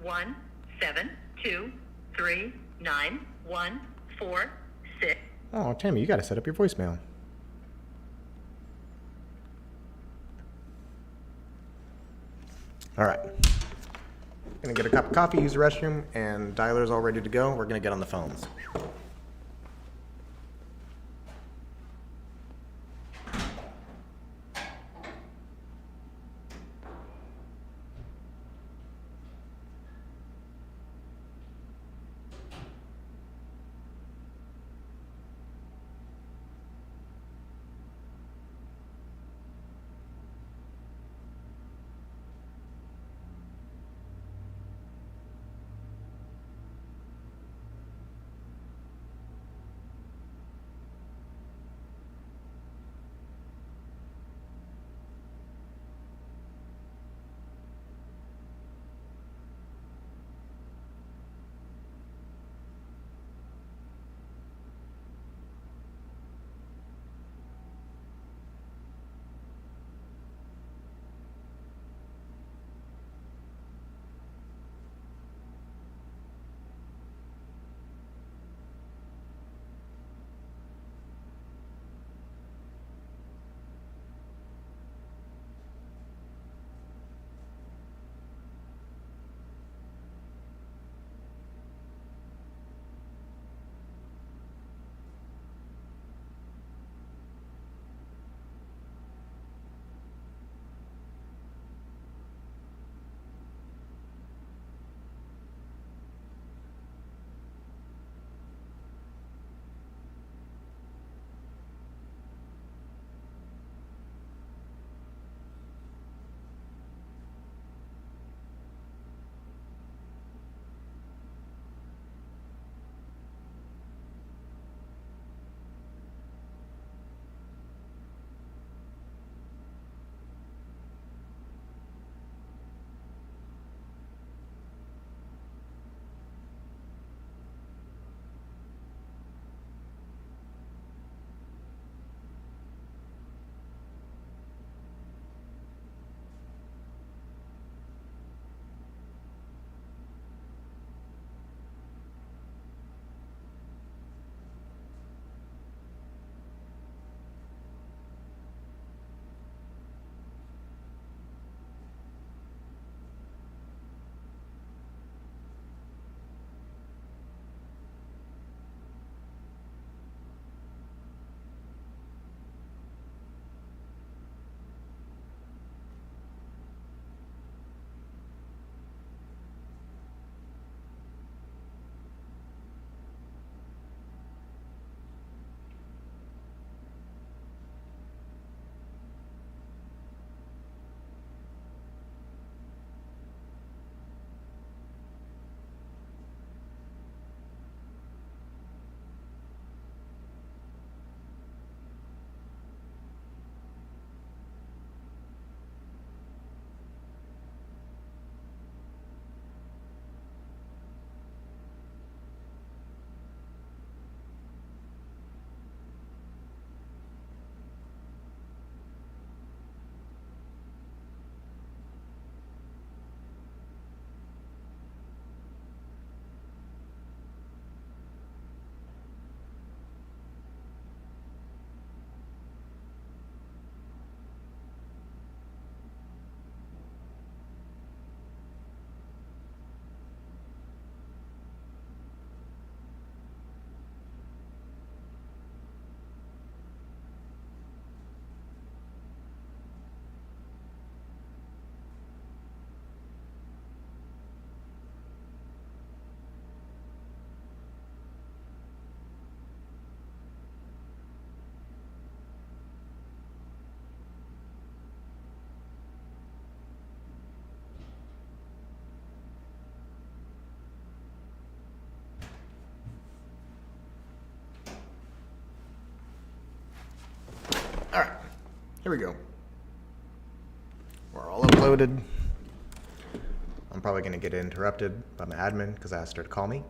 817239146.
Oh, Tammy, you gotta set up your voicemail. All right. Gonna get a cup of coffee, use the restroom, and dialer's all ready to go. We're gonna get on the phones. All right, here we go. We're all uploaded. I'm probably going to get interrupted by my admin because I asked her to call me.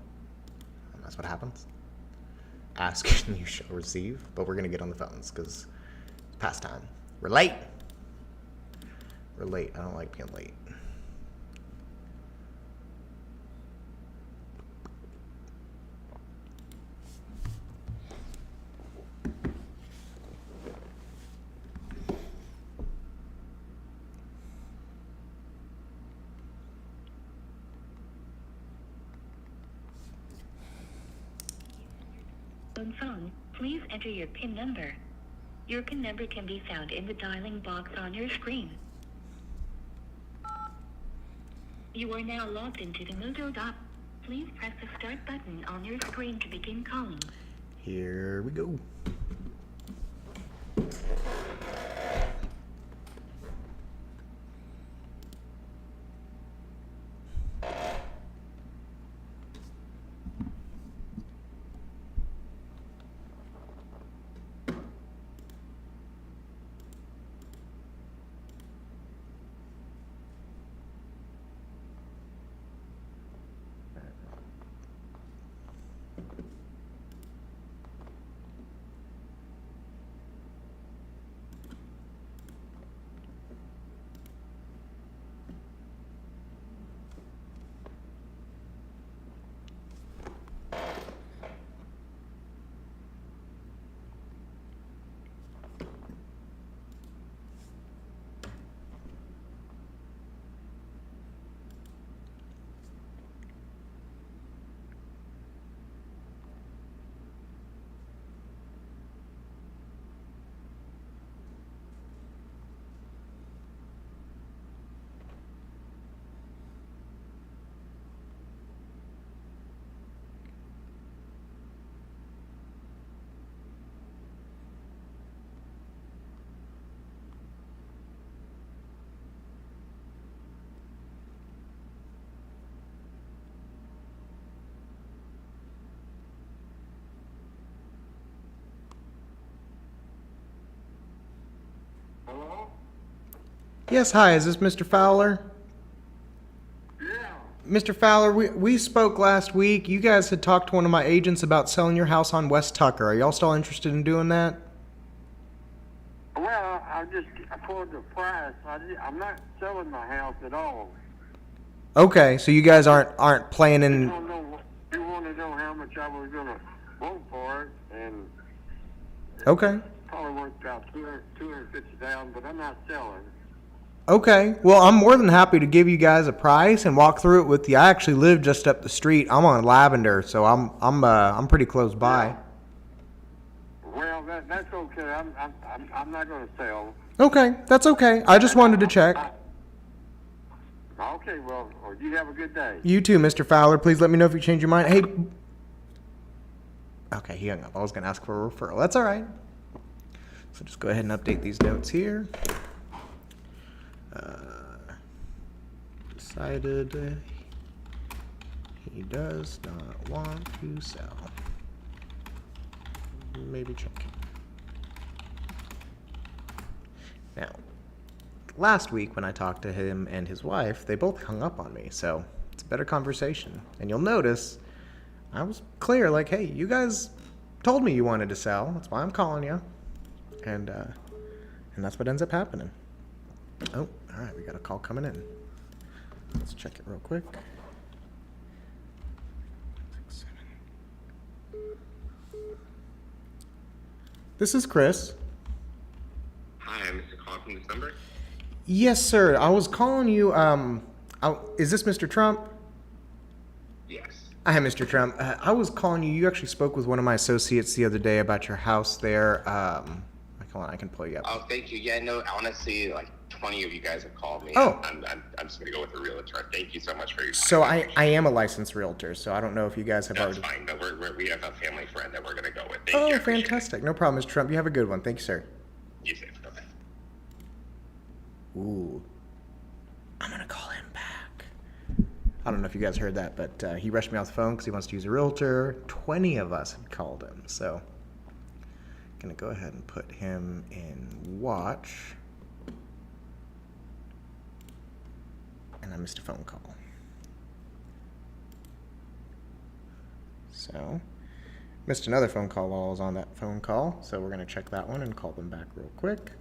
And that's what happens. Ask and you shall receive. But we're going to get on the phones because it's past time. We're late. We're late. I don't like being late.
Phone, please enter your PIN number. Your PIN number can be found in the dialing box on your screen. You are now logged into the Moto app. Please press the start button on your screen to begin calling.
Here we go.
Hello?
Yes, hi, is this Mr. Fowler?
Yeah.
Mr. Fowler, we spoke last week. You guys had talked to one of my agents about selling your house on West Tucker. Are y'all still interested in doing that?
Well, I just for the price. I'm not selling my house at all.
Okay, so you guys aren't planning.
You want to know how much I was gonna want for it, and
Okay.
probably worth about $250,000, but I'm not selling.
Okay. Well, I'm more than happy to give you guys a price and walk through it with you. I actually live just up the street. I'm on Lavender, so I'm pretty close by.
Well, that's okay. I'm not gonna sell.
Okay, that's okay. I just wanted to check.
Okay, well, you have a good day.
You too, Mr. Fowler. Please let me know if you change your mind. Hey. Okay, he hung up. I was gonna ask for a referral. That's all right. So just go ahead and update these notes here. Decided he does not want to sell. Maybe check. Now, last week when I talked to him and his wife, they both hung up on me, so it's a better conversation. And you'll notice I was clear, like, hey, you guys told me you wanted to sell. That's why I'm calling you. And that's what ends up happening. Oh, all right, we got a call coming in. Let's check it real quick. 6, 7. This is Chris.
Hi, I missed a call from this number.
Yes, sir. I was calling you. Is this Mr. Trump?
Yes.
Hi, Mr. Trump. I was calling you. You actually spoke with one of my associates the other day about your house there. Hold on, I can pull you up.
Oh, thank you. Yeah, no, honestly, like 20 of you guys have called me.
Oh.
I'm just gonna go with a realtor. Thank you so much for your time.
So I am a licensed realtor, so I don't know if you guys have
That's
already.
fine, but we have a family friend that we're gonna go with. Thank
Oh,
you. I appreciate
fantastic. No problem, Mr. Trump. You have a good one. Thank you, sir.
it. You safe. Okay.
Ooh. I'm going to call him back. I don't know if you guys heard that, but he rushed me off the phone because he wants to use a realtor. 20 of us had called him, so I'm going to go ahead and put him in watch. And I missed a phone call. So, missed another phone call while I was on that phone call, so we're going to check that one and call them back real quick.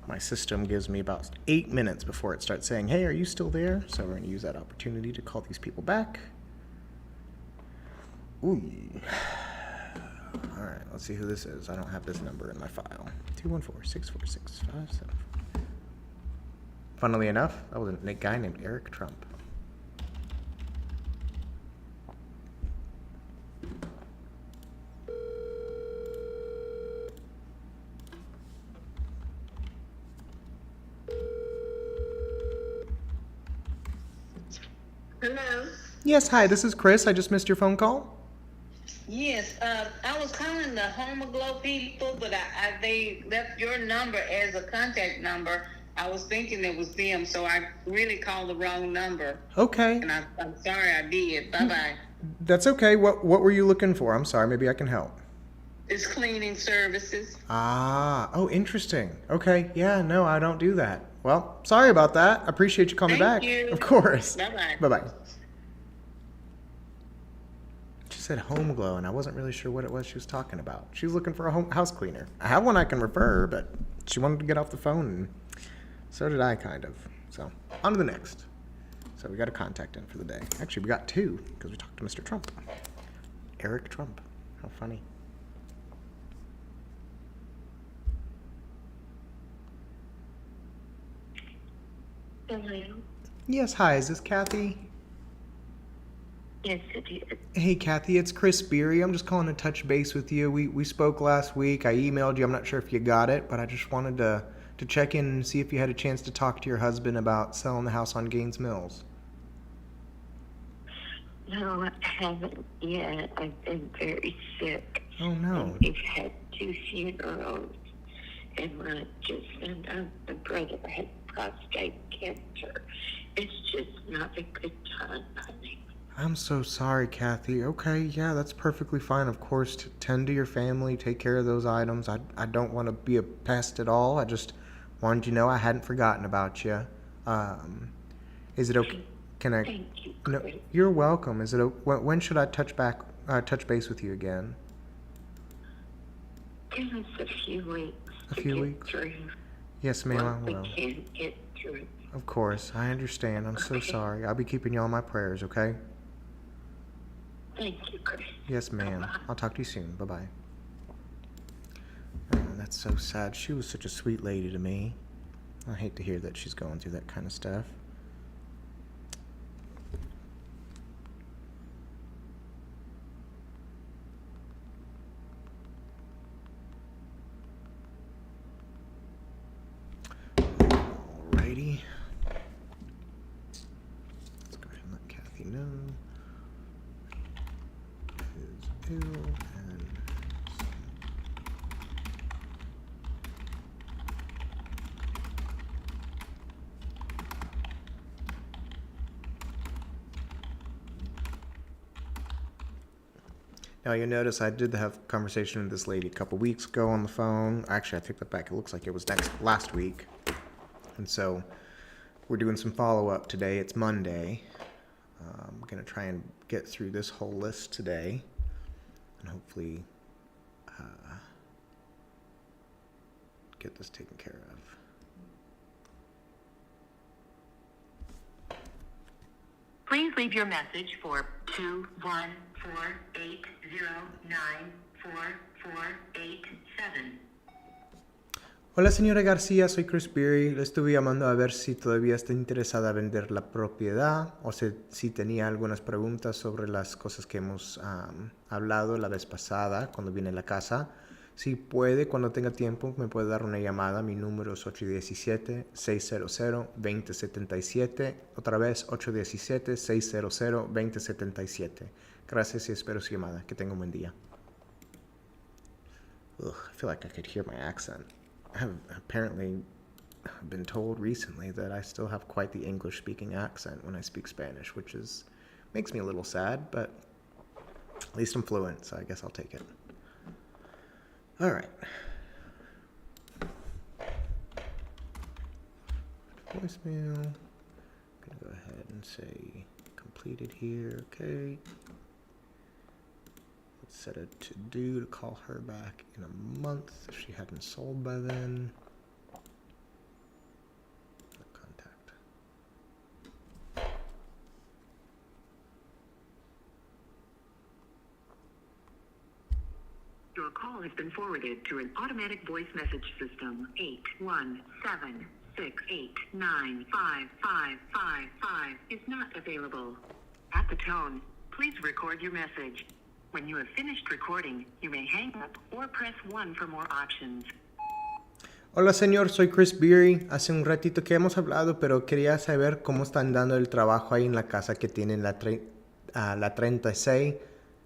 My system gives me about 8 minutes before it starts saying, hey, are you still there? So we're going to use that opportunity to call these people back. Ooh. All right, let's see who this is. I don't have this number in my file. 214-646-574. Funnily enough, that was a guy named Eric Trump.
Hello.
Yes, hi, this is Chris. I just missed your phone call.
Yes, I was calling the Homoglow people, but they left your number as a contact number. I was thinking it was them, so I really called the wrong number.
Okay,
And I'm sorry I did. Bye-bye.
that's okay. What were you looking for? I'm sorry, maybe I can help.
It's cleaning services.
Ah, oh, interesting. Okay, yeah, no, I don't do that. Well, sorry about that. I appreciate you calling me
Thank
back.
you.
Of course.
Bye-bye.
Bye-bye. She said home glow, and I wasn't really sure what it was she was talking about. She was looking for a house cleaner. I have one I can refer, but she wanted to get off the phone, and so did I, kind of. So, on to the next. So we got a contact in for the day. Actually, we got two, because we talked to Mr. Trump. Eric Trump. How funny.
Hello.
Yes, hi, is this Kathy?
Yes, it is.
Hey, Kathy, it's Chris Beery. I'm just calling to touch base with you. We spoke last week. I emailed you. I'm not sure if you got it, but I just wanted to check in and see if you had a chance to talk to your husband about selling the house on Gaines Mills.
No, I haven't yet. I've been very sick.
Oh, no.
And we've had 2 funerals. And I just found out my brother had prostate cancer. It's just not a good time, honey.
I'm so sorry, Kathy. Okay, yeah, that's perfectly fine. Of course, tend to your family, take care of those items. I don't want to be a pest at all. I just wanted you to know I hadn't forgotten about you. Is it okay? Can I?
Thank you,
No,
Chris.
you're welcome. Is it? When should I touch base with you again?
Give us a few weeks
A
to
few
get
weeks?
through
Yes, ma'am, I
what we
will.
can't get through.
Of course, I understand. I'm so
Okay.
sorry. I'll be keeping you on my prayers, okay?
Thank you, Chris.
Yes, ma'am.
Bye-bye.
I'll talk to you soon. Bye-bye. Oh, that's so sad. She was such a sweet lady to me. I hate to hear that she's going through that kind of stuff. Alrighty. Let's go ahead and let Kathy know. Is ill and now, you'll notice I did have a conversation with this lady a couple weeks ago on the phone. Actually, I take that back. It looks like it was last week. And so we're doing some follow-up today. It's Monday. I'm going to try and get through this whole list today. And hopefully get this taken care of.
Please leave your message for 214-809-4487.
Hola señora García, soy Chris Beery. Le estuve llamando a ver si todavía está interesada en vender la propiedad o si tenía algunas preguntas sobre las cosas que hemos hablado la vez pasada cuando vine a la casa. Si puede, cuando tenga tiempo, me puede dar una llamada. Mi número es 817-600-2077. Otra vez, 817-600-2077. Gracias y espero su llamada. Que tenga un buen día. Ugh, I feel like I could hear my accent. I have apparently been told recently that I still have quite the English-speaking accent when I speak Spanish, which makes me a little sad, but at least I'm fluent, so I guess I'll take it. All right. Voicemail. I'm gonna go ahead and say completed here. Okay. Set a to-do to call her back in a month if she hadn't sold by then. No contact.
Your call has been forwarded to an automatic voice message system. 817-689-5555 is not available. At the tone, please record your message. When you have finished recording, you may hang up or press 1 for more options.
Hola señor, soy Chris Beery. Hace un ratito que hemos hablado, pero quería saber cómo están dando el trabajo ahí en la casa que tienen la 36.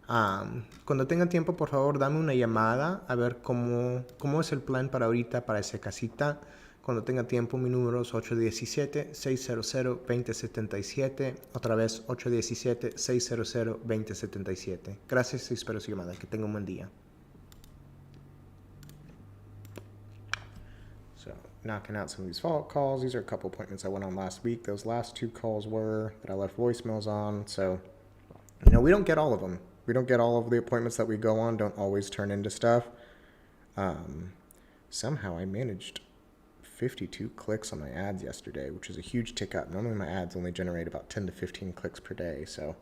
Cuando tenga tiempo, por favor, dame una llamada a ver cómo es el plan para ahorita, para esa casita. Cuando tenga tiempo, mi número es 817-600-2077. Otra vez, 817-600-2077. Gracias y espero su llamada. Que tenga un buen día. So, knocking out some of these follow-up calls. These are a couple appointments I went on last week. Those last 2 calls were that I left voicemails on. So, we don't get all of them. We don't get all of the appointments that we go on. Don't always turn into stuff. Somehow I managed 52 clicks on my ads yesterday, which is a huge tick up. Normally my ads only generate about 10 to 15 clicks per day. So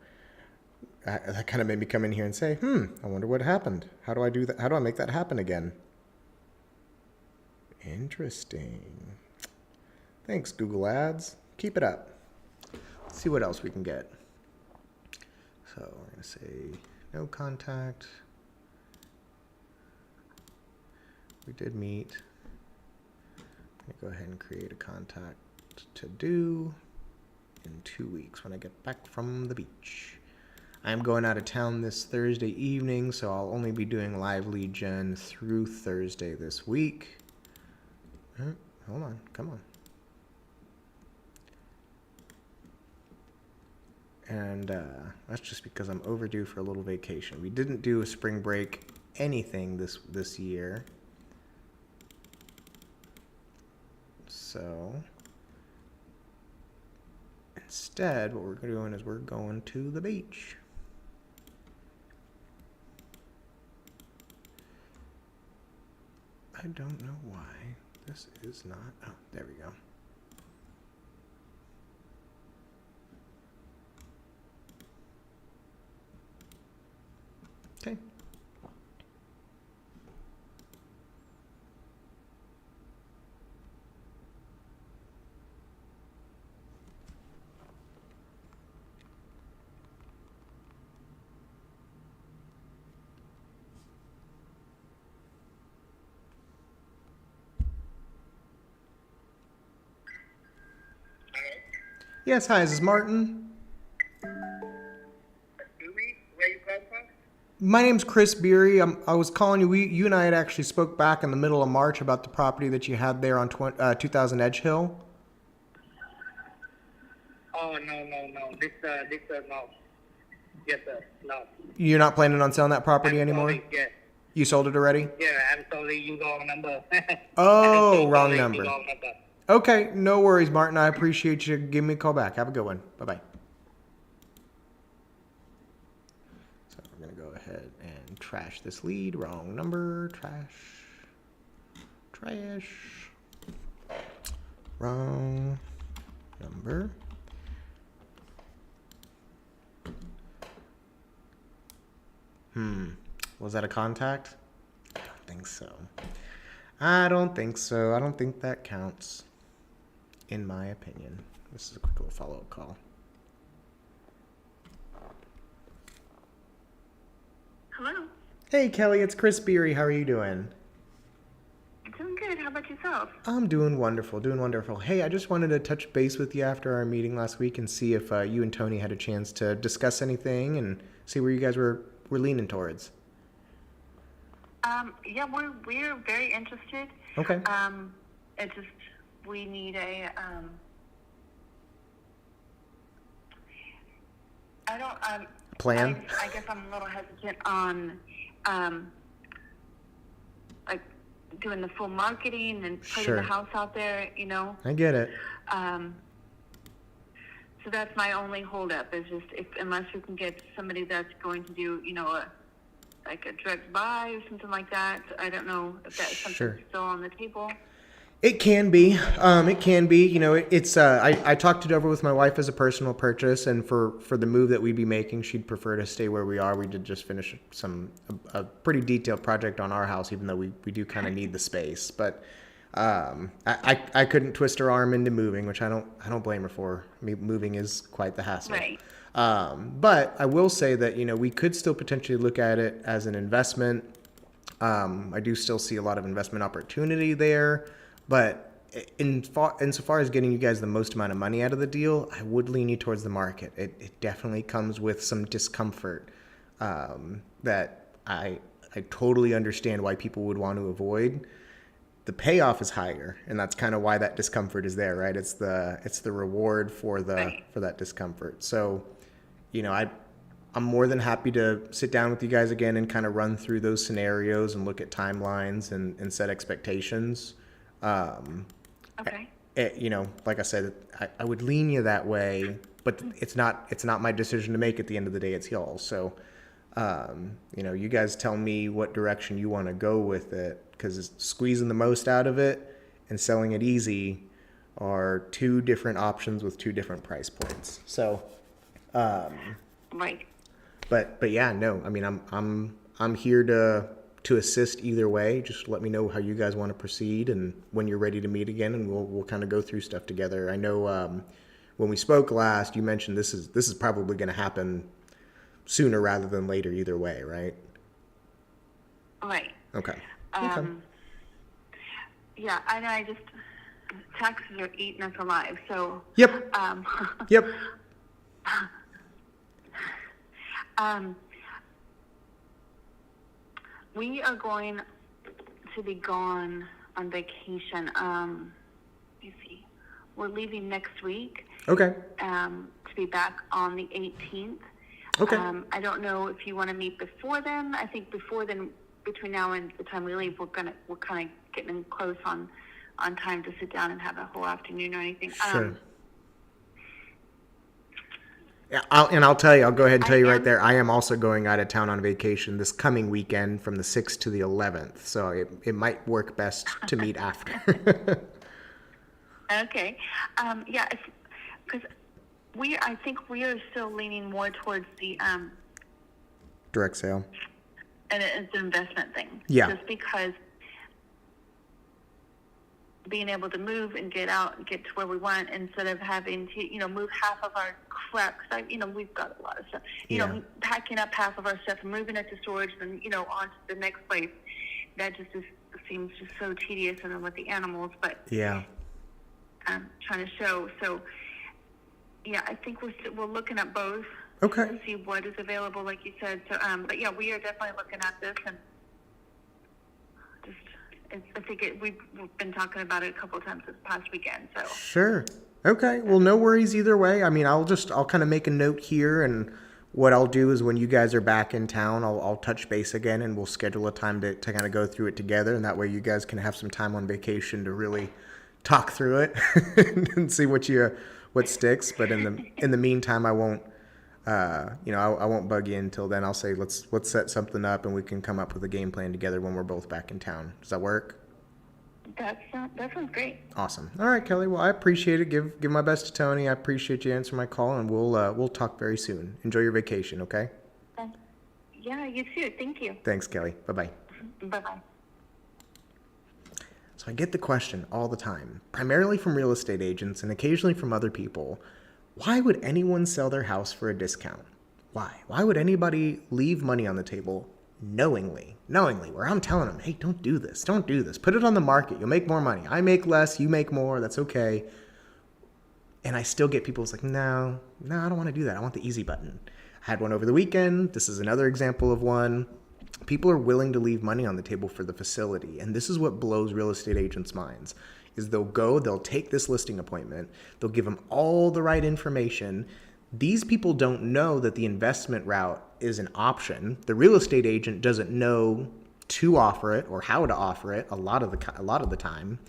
that kind of made me come in here and say, I wonder what happened. How do I do that? How do I make that happen again? Interesting. Thanks, Google Ads. Keep it up. Let's see what else we can get. So we're going to say no contact. We did meet. I'm going to go ahead and create a contact to do in 2 weeks when I get back from the beach. I'm going out of town this Thursday evening, so I'll only be doing live lead gen through Thursday this week. Hold on, come on. And that's just because I'm overdue for a little vacation. We didn't do a spring break anything this year. So instead, what we're doing is we're going to the beach. I don't know why this is not. Oh, there we go. Okay. Yes, hi, is this Martin?
Where you come from?
My name's Chris Beery. I was calling you. You and I had actually spoke back in the middle of March about the property that you had there on 2000 Edge Hill.
Oh, no. This, no. Yes, sir. No.
You're not planning on selling that property anymore?
Sorry, yes.
You sold it already?
Yeah, I'm sorry, you wrong number.
Oh,
I'm
wrong
sorry,
number.
you wrong number.
Okay, no worries, Martin. I appreciate you giving me a call back. Have a good one. Bye-bye. So we're going to go ahead and trash this lead. Wrong number. Trash. Wrong number. Was that a contact? I don't think so. I don't think so. I don't think that counts, in my opinion. This is a quick little follow-up call.
Hello.
Hey, Kelly, it's Chris Beery. How are you doing?
Doing good. How about yourself?
I'm doing wonderful, Hey, I just wanted to touch base with you after our meeting last week and see if you and Tony had a chance to discuss anything and see where you guys were leaning towards.
Yeah, we're very interested.
Okay.
It just, we need a,
Plan?
I guess I'm a little hesitant on, like, doing the full marketing and putting
Sure.
the house out there, you know?
I get it.
So that's my only holdup is just unless we can get somebody that's going to do, you know,
like a direct buy or something like that. I don't know if that's something
Sure.
still on the table.
It can be. It can be. You know, it's. I talked it over with my wife as a personal purchase, and for the move that we'd be making, she'd prefer to stay where we are. We did just finish a pretty detailed project on our house, even though we do kind of need the space. But I couldn't twist her arm into moving, which I don't blame her for. I mean, moving is quite the hassle.
Right.
But I will say that, you know, we could still potentially look at it as an investment. I do still see a lot of investment opportunity there, but insofar as getting you guys the most amount of money out of the deal, I would lean you towards the market. It definitely comes with some discomfort that I totally understand why people would want to avoid. The payoff is higher, and that's kind of why that discomfort is there, right? It's the reward for that discomfort. So, you know, I'm more than happy to sit down with you guys again and kind of run through those scenarios and look at timelines and set expectations.
Okay.
You know, like I said, I would lean you that way, but it's not my decision to make at the end of the day. It's y'all. So, you know, you guys tell me what direction you want to go with it, because squeezing the most out of it and selling it easy are two different options with two different price points. So,
Right.
but yeah, no, I mean, I'm here to assist either way. Just let me know how you guys want to proceed and when you're ready to meet again, and we'll kind of go through stuff together. I know when we spoke last, you mentioned this is probably going to happen sooner rather than later either way, right?
Right.
Okay.
Yeah, and I just, taxes are eating us alive, so.
Yep. Yep.
We are going to be gone on vacation. Let me see. We're leaving next week.
Okay.
To be back on the 18th.
Okay.
I don't know if you want to meet before then. I think before then, between now and the time we leave, we're kind of getting close on time to sit down and have a whole afternoon or anything.
Sure. Yeah, I'll tell you. I'll go ahead and tell you right there. I am also going out of town on vacation this coming weekend from the 6th to the 11th. So it might work best to meet after.
Okay. Yeah, because I think we are still leaning more towards the
Direct sale.
and it's an investment thing.
Yeah.
Just because being able to move and get out and get to where we want instead of having to, move half of our crap. Cause we've got a lot of stuff. Packing up half of our stuff and moving it to storage and, on to the next place. That just seems just so tedious, and then with the animals, but
Yeah.
trying to show. So, yeah, I think we're looking at both.
Okay.
To see what is available, like you said. So, but yeah, we are definitely looking at this, and I think we've been talking about it a couple of times this past weekend. So
Sure. Okay. Well, no worries either way. I mean, I'll kind of make a note here, and what I'll do is when you guys are back in town, I'll touch base again, and we'll schedule a time to kind of go through it together, and that way you guys can have some time on vacation to really talk through it and see what sticks. But in the meantime, I won't. I won't bug you until then. I'll say let's set something up and we can come up with a game plan together when we're both back in town. Does that work?
that sounds great.
Awesome. All right, Kelly. Well, I appreciate it. Give my best to Tony. I appreciate you answering my call, and we'll talk very soon. Enjoy your vacation, okay?
Yeah, you too. Thank you.
Thanks, Kelly. Bye-bye.
Bye-bye.
So I get the question all the time, primarily from real estate agents and occasionally from other people. Why would anyone sell their house for a discount? Why? Why would anybody leave money on the table knowingly, where I'm telling them, hey, don't do this. Put it on the market. You'll make more money. I make less. You make more. That's okay. And I still get people who's like, no, I don't want to do that. I want the easy button. I had one over the weekend. This is another example of one. People are willing to leave money on the table for the facility. And this is what blows real estate agents' minds. Is they'll take this listing appointment, they'll give them all the right information. These people don't know that the investment route is an option. The real estate agent doesn't know to offer it or how to offer it a lot of the time.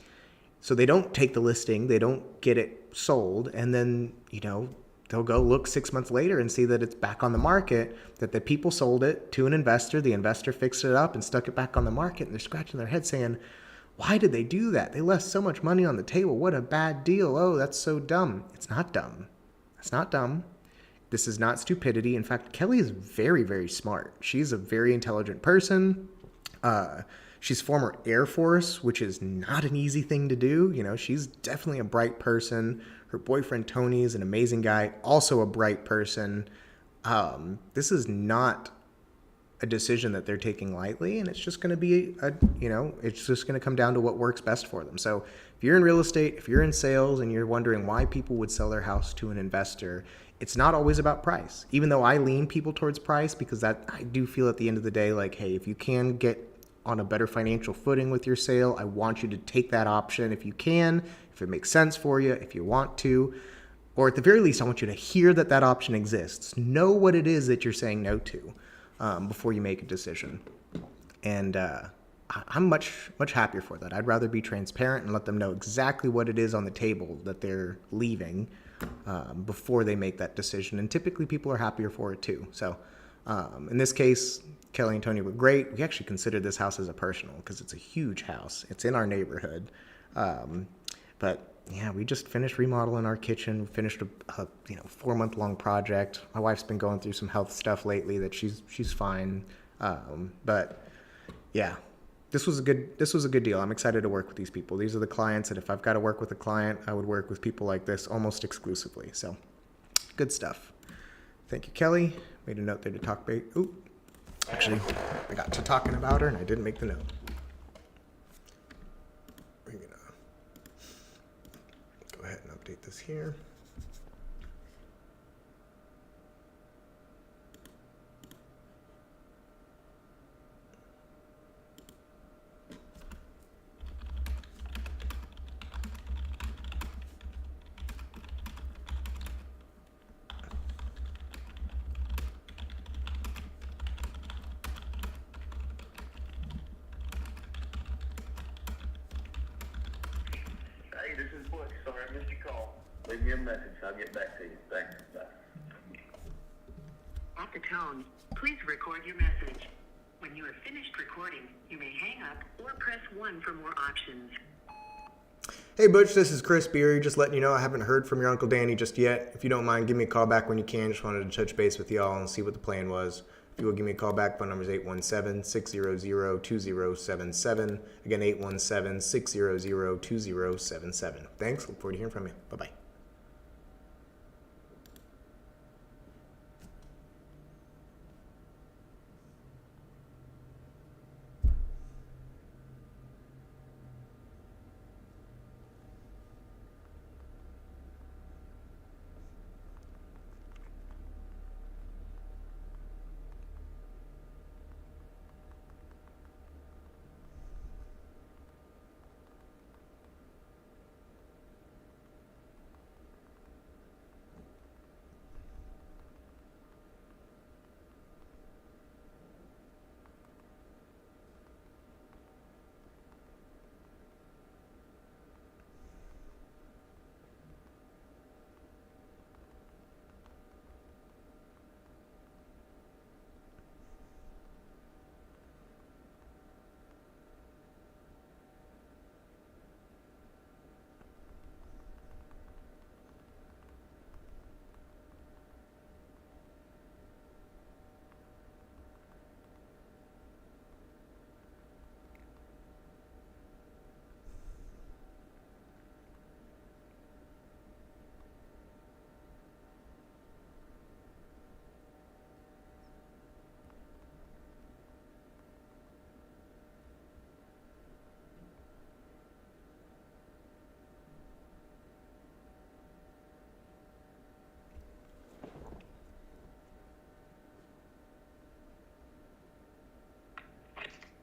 So they don't take the listing, they don't get it sold, and then, the they'll go look 6 months later and see that it's back on the market, that the people sold it to an investor, the investor fixed it up and stuck it back on the market, and they're scratching their head saying, why did they do that? They left so much money on the table. What a bad deal. Oh, that's so dumb. It's not dumb. It's not dumb. This is not stupidity. In fact, Kelly is very, very smart. She's a very intelligent person. She's former Air Force, which is not an easy thing to do. You know, she's definitely a bright person. Her boyfriend, Tony, is an amazing guy, also a bright person. This is not a decision that they're taking lightly, and it's just going to be it's just going to come down to what works best for them. So if you're in real estate, if you're in sales and you're wondering why people would sell their house to an investor, it's not always about price. Even though I lean people towards price, because that I do feel at the end of the day, like, hey, if you can get on a better financial footing with your sale, I want you to take that option if you can, if it makes sense for you, if you want to. Or at the very least, I want you to hear that that option exists. Know what it is that you're saying no to before you make a decision. And I'm much happier for that. I'd rather be transparent and let them know exactly what it is on the table that they're leaving before they make that decision. And typically people are happier for it too. So in this case, Kelly and Tony were great. We actually considered this house as a personal because it's a huge house. It's in our neighborhood. But yeah, we just finished remodeling our kitchen. We finished a 4-month-long project. My wife's been going through some health stuff lately that she's fine. But yeah, this was a good deal. I'm excited to work with these people. These are the clients that if I've got to work with a client, I would work with people like this almost exclusively. So good stuff. Thank you, Kelly. Made a note there to talk. Actually, I got to talking about her and I didn't make the note. We're gonna go ahead and update this here.
Hey, this is Butch. Sorry I missed your call. Leave me a message. I'll get back to you. Thanks. Bye.
At the tone, please record your message. When you have finished recording, you may hang up or press 1 for more options.
Hey Butch, this is Chris Beery. Just letting you know I haven't heard from your Uncle Danny just yet. If you don't mind, give me a call back when you can. Just wanted to touch base with y'all and see what the plan was. If you will give me a call back, phone number is 817-600-2077. Again, 817-600-2077. Thanks. Look forward to hearing from you. Bye-bye.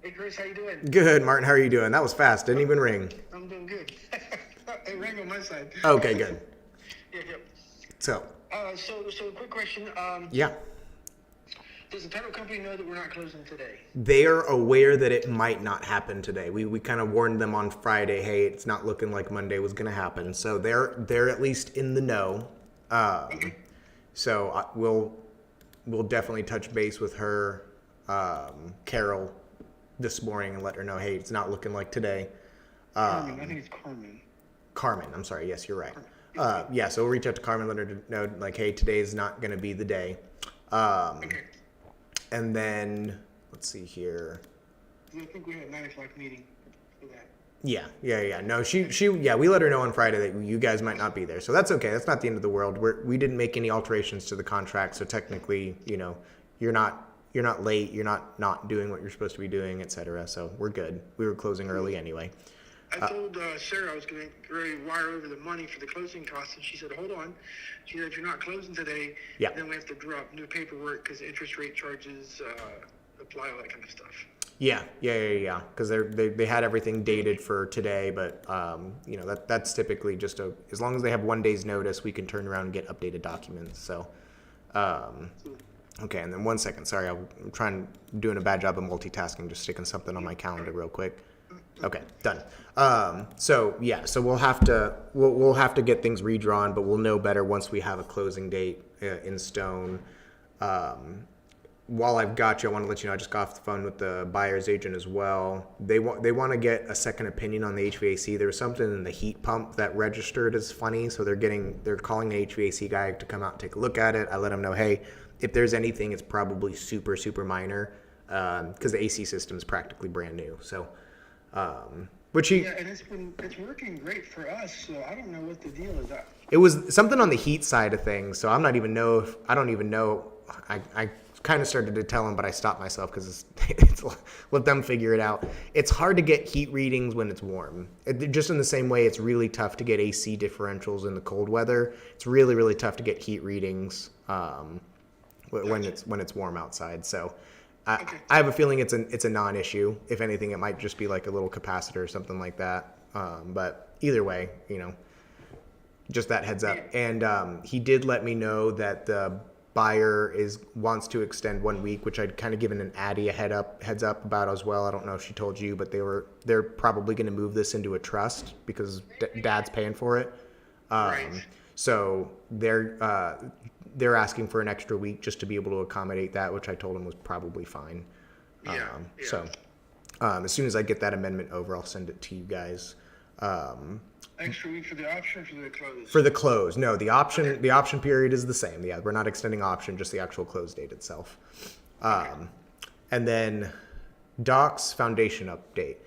Hey Chris, how you doing?
Good, Martin. How are you doing? That was fast. Didn't even ring.
I'm doing good. It rang on my side.
Okay, good.
Yeah.
So
So quick question.
yeah.
Does the title company know that we're not closing today?
They are aware that it might not happen today. We kind of warned them on Friday, hey, it's not looking like Monday was going to happen. So they're at least in the know. So we'll definitely touch base with her, Carol, this morning and let her know, hey, it's not looking like today.
Carmen, I think it's Carmen.
Carmen, I'm sorry. Yes, you're right. Yeah, so we'll reach out to Carmen, let her know, like, hey, today is not going to be the day.
Okay.
And then, let's see here.
I think we had a 9 o'clock meeting for that.
Yeah. No, yeah, we let her know on Friday that you guys might not be there. So that's okay. That's not the end of the world. We didn't make any alterations to the contract. So technically, you're not late. You're not doing what you're supposed to be doing, etc. So we're good. We were closing early anyway.
I told Sarah I was going to ready to wire over the money for the closing costs, and she said, hold on. She said, if you're not closing today, then we have to drop new paperwork because interest rate charges apply, all that kind of stuff.
Yeah. Because they had everything dated for today, but that's typically just as long as they have 1 day's notice, we can turn around and get updated documents. So, okay. And then 1 second, sorry, I'm doing a bad job of multitasking, just sticking something on my calendar real quick. Okay, done. So we'll have to get things redrawn, but we'll know better once we have a closing date in stone. While I've got you, I want to let you know I just got off the phone with the buyer's agent as well. They want to get a second opinion on the HVAC. There was something in the heat pump that registered as funny, so they're calling the HVAC guy to come out and take a look at it. I let him know, hey, if there's anything, it's probably super, super minor, because the AC system is practically brand new. So,
Yeah, and it's working great for us, so I don't know what the deal is.
It was something on the heat side of things, so I don't even know. I kind of started to tell him, but I stopped myself because it's let them figure it out. It's hard to get heat readings when it's warm. Just in the same way, it's really tough to get AC differentials in the cold weather. It's really, really tough to get heat readings when it's warm outside. So I have a feeling it's a non-issue. If anything, it might just be like a little capacitor or something like that. But either way, just that heads up. And he did let me know that the buyer wants to extend 1 week, which I'd kind of given an Addie a heads up about as well. I don't know if she told you, but they're probably going to move this into a trust because Dad's paying for it.
Right.
So they're asking for an extra week just to be able to accommodate that, which I told him was probably fine. So as soon as I get that amendment over, I'll send it to you guys.
Extra week for the option or for the close?
For the close. No, the option period is the same. Yeah, we're not extending option, just the actual close date itself. And then docs foundation update.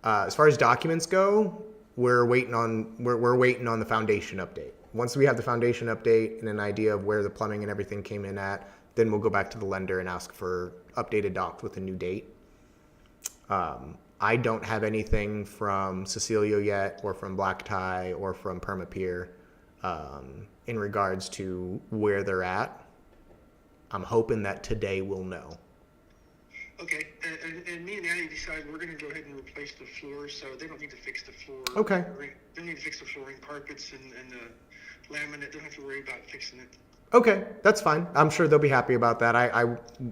As far as documents go, we're waiting on the foundation update. Once we have the foundation update and an idea of where the plumbing and everything came in at, then we'll go back to the lender and ask for updated docs with a new date. I don't have anything from Cecilio yet, or from Black Tie, or from Permapier in regards to where they're at. I'm hoping that today we'll know.
Okay, and me and Addie decided we're going to go ahead and replace the floor, so they don't need to fix the floor.
Okay.
They need to fix the flooring, carpets, and the laminate. They don't have to worry about fixing it.
Okay, that's fine. I'm sure they'll be happy about that.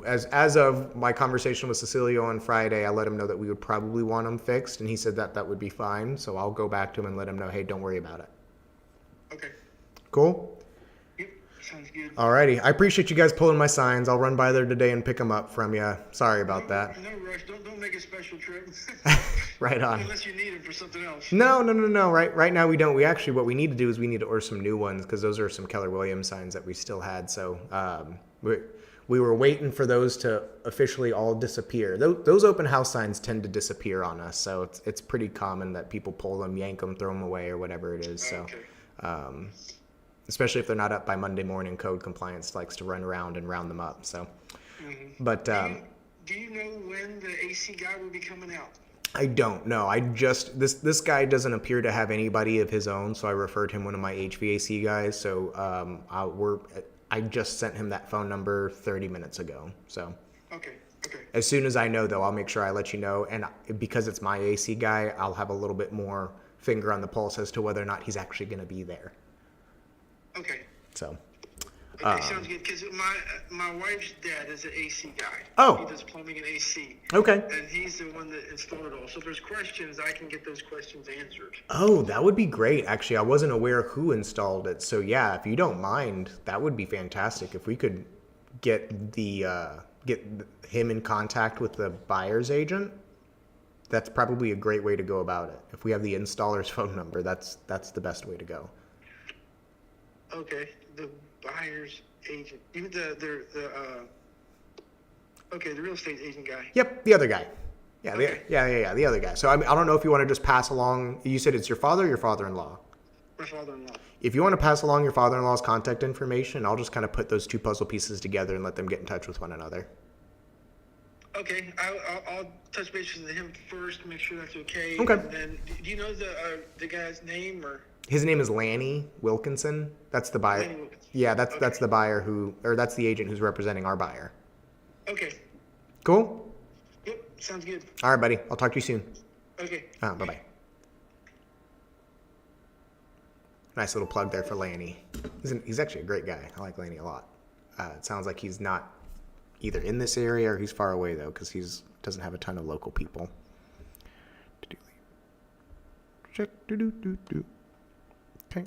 As of my conversation with Cecilio on Friday, I let him know that we would probably want them fixed, and he said that would be fine. So I'll go back to him and let him know, hey, don't worry about it.
Okay.
Cool?
Yep, sounds good.
Alrighty. I appreciate you guys pulling my signs. I'll run by there today and pick them up from you. Sorry about that.
No rush. Don't make a special trip.
Right on.
Unless you need them for something else.
No. Right now we don't. What we need to do is we need to order some new ones because those are some Keller Williams signs that we still had. So we were waiting for those to officially all disappear. Those open house signs tend to disappear on us. So it's pretty common that people pull them, yank them, throw them away, or whatever it is. So, especially if they're not up by Monday morning, code compliance likes to run around and round them up. So, but
do you know when the AC guy will be coming out?
I don't know. This guy doesn't appear to have anybody of his own, so I referred him one of my HVAC guys. So I just sent him that phone number 30 minutes ago. So
okay.
As soon as I know, though, I'll make sure I let you know. And because it's my AC guy, I'll have a little bit more finger on the pulse as to whether or not he's actually going to be there.
Okay.
So,
Okay, sounds good. Because my wife's dad is an AC guy.
Oh.
He does plumbing and AC.
Okay.
And he's the one that installed it all. So if there's questions, I can get those questions answered.
Oh, that would be great. Actually, I wasn't aware who installed it. So yeah, if you don't mind, that would be fantastic. If we could get get him in contact with the buyer's agent, that's probably a great way to go about it. If we have the installer's phone number, that's the best way to go.
Okay, the buyer's agent. Even the real estate agent guy.
Yep, the other guy. Yeah,
Okay.
the other guy. So I don't know if you want to just pass along. You said it's your father or your father-in-law?
My father-in-law.
If you want to pass along your father-in-law's contact information, I'll just kind of put those two puzzle pieces together and let them get in touch with one another.
Okay, I'll touch base with him first, make sure that's okay.
Okay.
And then, do you know the guy's name or?
His name is Lanny Wilkinson. That's the buyer.
Lanny Wilkinson.
Yeah, that's the buyer that's the agent who's representing our buyer.
Okay.
Cool?
Yep, sounds good.
All right, buddy. I'll talk to you soon.
Okay.
Bye-bye. Nice little plug there for Lanny. He's actually a great guy. I like Lanny a lot. It sounds like he's not either in this area or he's far away, though, because doesn't have a ton of local people. Check. Okay.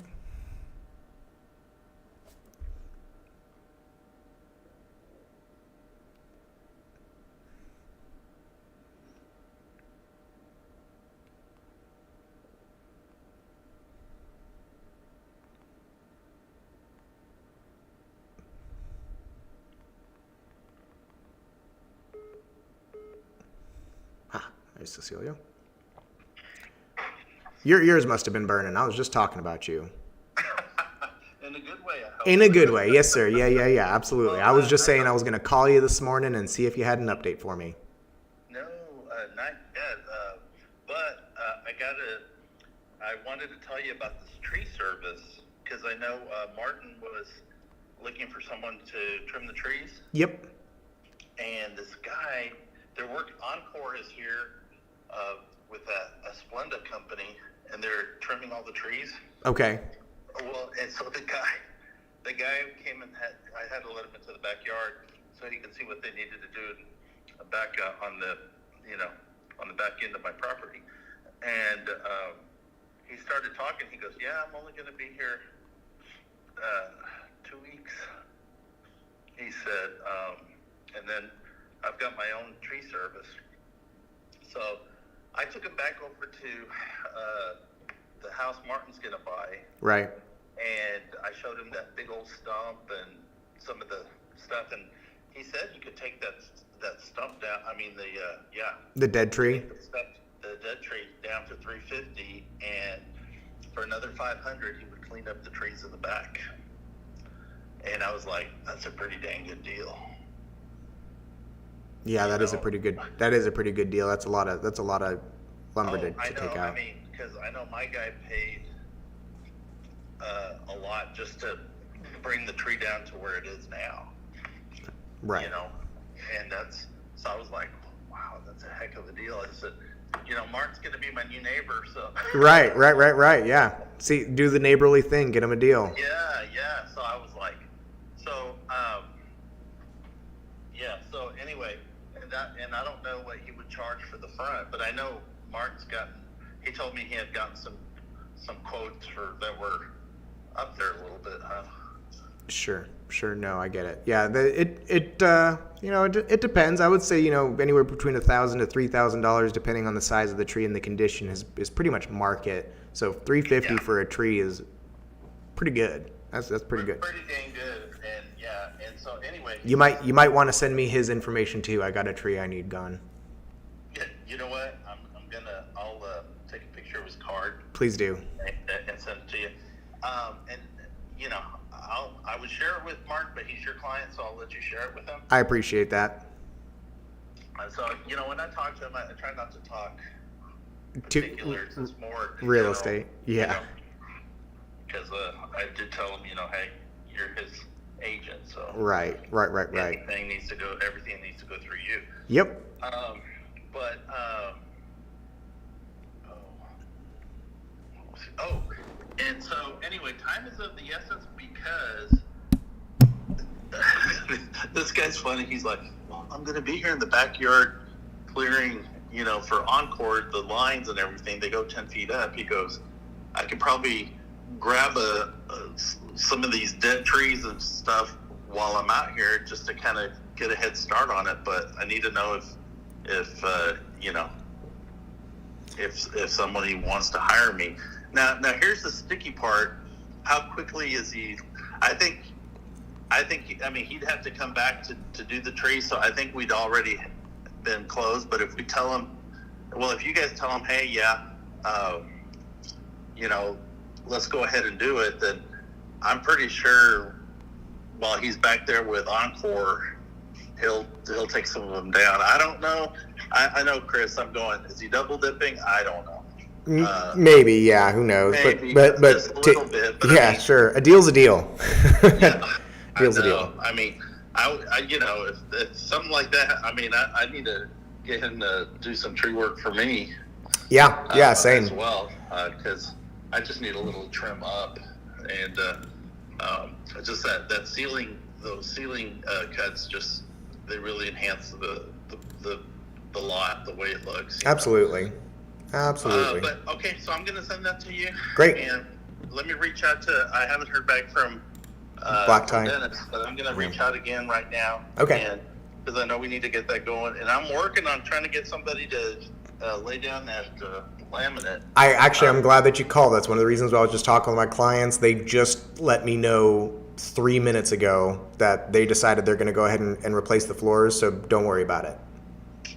There's Cecilia. Your ears must have been burning. I was just talking about you.
In a good way, I hope.
In a good way. Yes, sir. Yeah. Absolutely. I was just saying I was going to call you this morning and see if you had an update for me.
No, not yet. But I wanted to tell you about this tree service because I know Martin was looking for someone to trim the trees.
Yep.
And this guy, Encore is here with a Splenda company, and they're trimming all the trees.
Okay.
Well, and so the guy came and I had to let him into the backyard so he could see what they needed to do back on the back end of my property. And he started talking. He goes, "Yeah, I'm only going to be here 2 weeks." He said, and then I've got my own tree service. So I took him back over to the house Martin's going to buy. Right. And I showed him that big old stump and some of the stuff. And he said you could take that stump down. I mean, the dead tree. The dead tree down to $350, and for another $500, he would clean up the trees in the back. And I was like, that's a pretty dang good deal.
Yeah, that is a pretty good deal. That's a lot of lumber to take out.
I mean, because I know my guy paid a lot just to bring the tree down to where it is now.
Right.
And so I was like, wow, that's a heck of a deal. I said, Mark's going to be my new neighbor, so.
Right. Yeah. See, do the neighborly thing, get him a deal.
Yeah. So I was like, so anyway, and I don't know what he would charge for the front, but I know he told me he had gotten some quotes that were up there a little bit, huh?
Sure. No, I get it. Yeah, it depends. I would say, anywhere between $1,000 to $3,000, depending on the size of the tree and the condition, is pretty much market. So $350 for a tree is pretty good. That's pretty good.
Pretty dang good, and so anyway.
You might want to send me his information too. I got a tree I need gone.
Yeah, you know what? I'll take a picture of his card.
Please do.
And send it to you. I would share it with Mark, but he's your client, so I'll let you share it with him.
I appreciate that.
So, when I talk to him, I try not to talk particulars. It's more
real estate. Yeah.
Because I did tell him, hey, you're his agent, so.
Right.
Everything needs to go through you.
Yep.
And so anyway, time is of the essence because this guy's funny. He's like, well, I'm going to be here in the backyard clearing, for Encore, the lines and everything. They go 10 feet up. He goes, I could probably grab some of these dead trees and stuff while I'm out here just to kind of get a head start on it. But I need to know if somebody wants to hire me. Now here's the sticky part. How quickly is he? I think, he'd have to come back to do the tree. So I think we'd already been closed. But if we tell him, if you guys tell him, hey, yeah, let's go ahead and do it, then I'm pretty sure while he's back there with Encore, he'll take some of them down. I don't know. I know, Chris, I'm going, is he double dipping? I don't know.
Maybe, yeah, who knows?
Maybe,
but
just a little bit. But
yeah, sure. A deal's a deal.
Yeah,
Deal's a deal.
I mean, if something like that, I need to get him to do some tree work for me.
Yeah, same.
As well, because I just need a little trim up, and just that ceiling, those ceiling cuts, just they really enhance the lot, the way it looks.
Absolutely.
But okay, so I'm gonna send that to you.
Great.
And let me reach out to. I haven't heard back from
Black Tie.
Dennis, but I'm gonna reach out again right now.
Okay.
And because I know we need to get that going, and I'm working on trying to get somebody to lay down that laminate.
I'm glad that you called. That's one of the reasons why I was just talking with my clients. They just let me know 3 minutes ago that they decided they're going to go ahead and replace the floors, so don't worry about it.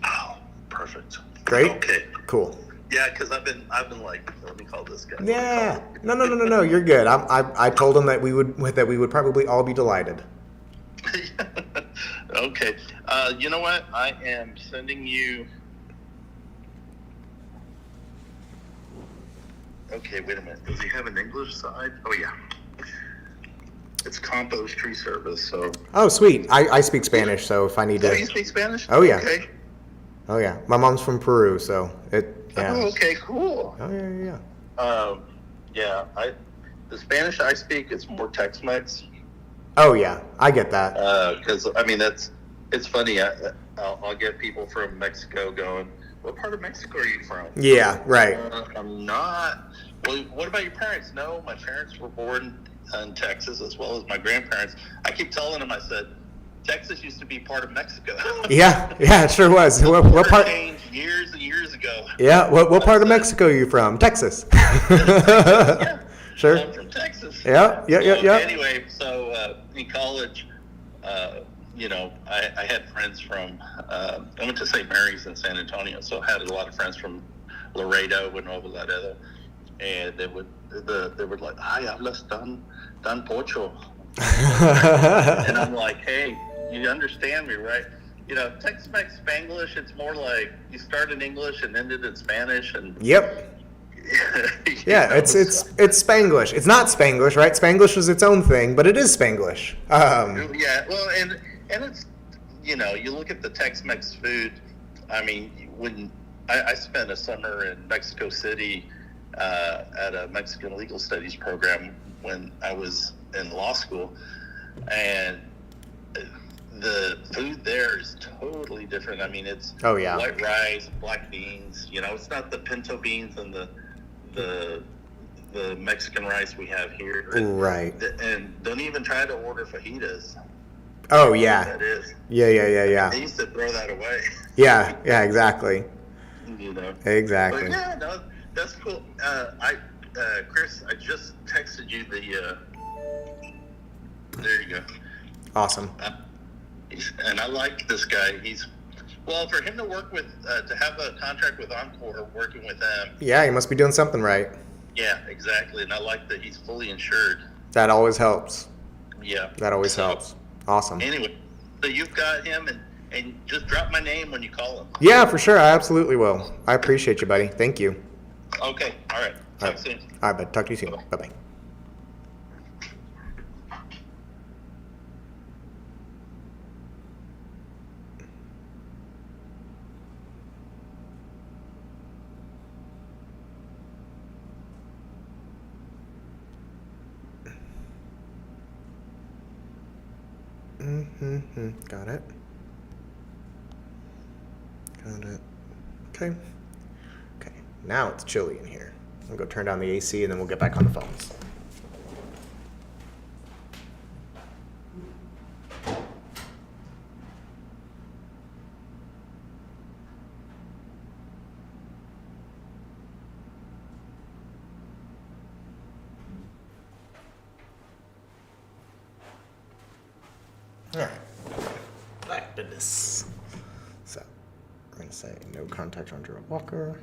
Oh, perfect.
Great.
Okay.
Cool.
Yeah, because I've been like, let me call this guy.
Yeah. No. You're good. I told them that we would probably all be delighted.
Okay. You know what? I am sending you. Okay, wait a minute. Does he have an English side? Oh yeah. It's Compost Tree Service. So.
Oh, sweet. I speak Spanish, so if I need to.
Oh, you speak Spanish?
Oh yeah.
Okay.
Oh yeah. My mom's from Peru, so it. Yeah.
Oh, okay, cool.
Oh yeah.
The Spanish I speak is more Tex-Mex.
Oh yeah, I get that.
Because it's funny. I'll get people from Mexico going, "What part of Mexico are you from?"
Yeah, right.
I'm not. Well, what about your parents? No, my parents were born in Texas as well as my grandparents. I keep telling them, I said, Texas used to be part of Mexico.
Yeah, it sure was. What part?
Changed years and years ago.
Yeah, what part of Mexico are you from? Texas. Yeah. Sure.
I'm from Texas.
Yeah.
Anyway, so in college, I had friends from. I went to St. Mary's in San Antonio, so I had a lot of friends from Laredo and Nuevo Laredo, and they would like, "Ay, hablas tan pocho," and I'm like, "Hey, you understand me, right?" Tex-Mex Spanglish, it's more like you start in English and ended in Spanish, and
yep. Yeah, it's Spanglish. It's not Spanglish, right? Spanglish is its own thing, but it is Spanglish.
Yeah, well, and it's you look at the Tex-Mex food. I mean, when I spent a summer in Mexico City at a Mexican legal studies program when I was in law school, and the food there is totally different. I mean, it's white rice, black beans. It's not the pinto beans and the Mexican rice we have here.
Right.
And don't even try to order fajitas.
Oh yeah.
That is.
Yeah.
They used to throw that away.
Yeah, exactly. Exactly.
But yeah, no, that's cool. Chris, I just texted you the. There you go.
Awesome.
And I like this guy. For him to work with, to have a contract with Encore, working with them.
Yeah, he must be doing something right.
Yeah, exactly. And I like that he's fully insured.
That always helps.
Yeah.
That always helps. Awesome.
Anyway, so you've got him, and just drop my name when you call him.
Yeah, for sure. I absolutely will. I appreciate you, buddy. Thank you.
Okay. All right. Talk soon.
All right, bud. Talk to you soon. Bye-bye. Got it. Got it. Okay. Okay. Now it's chilly in here. I'll go turn down the AC and then we'll get back on the phones. All right, back to this. So we're gonna say no contact on Gerald Walker.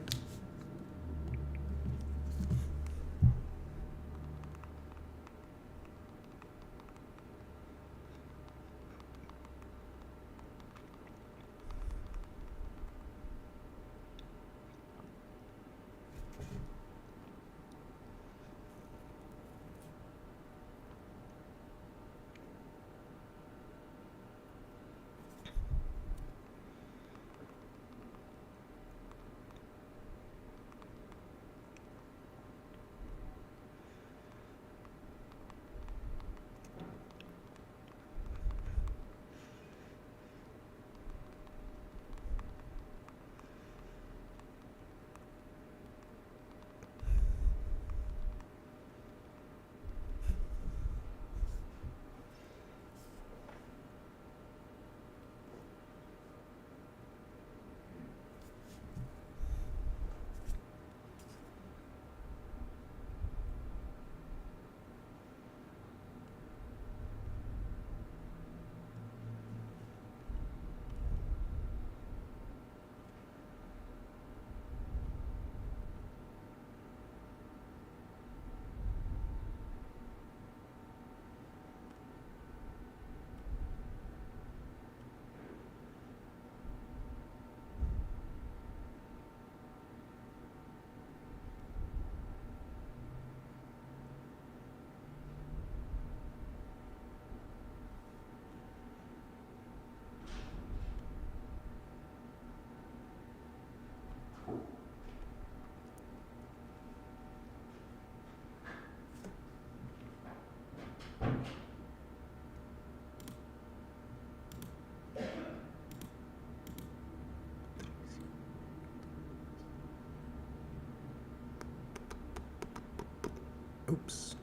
Oops.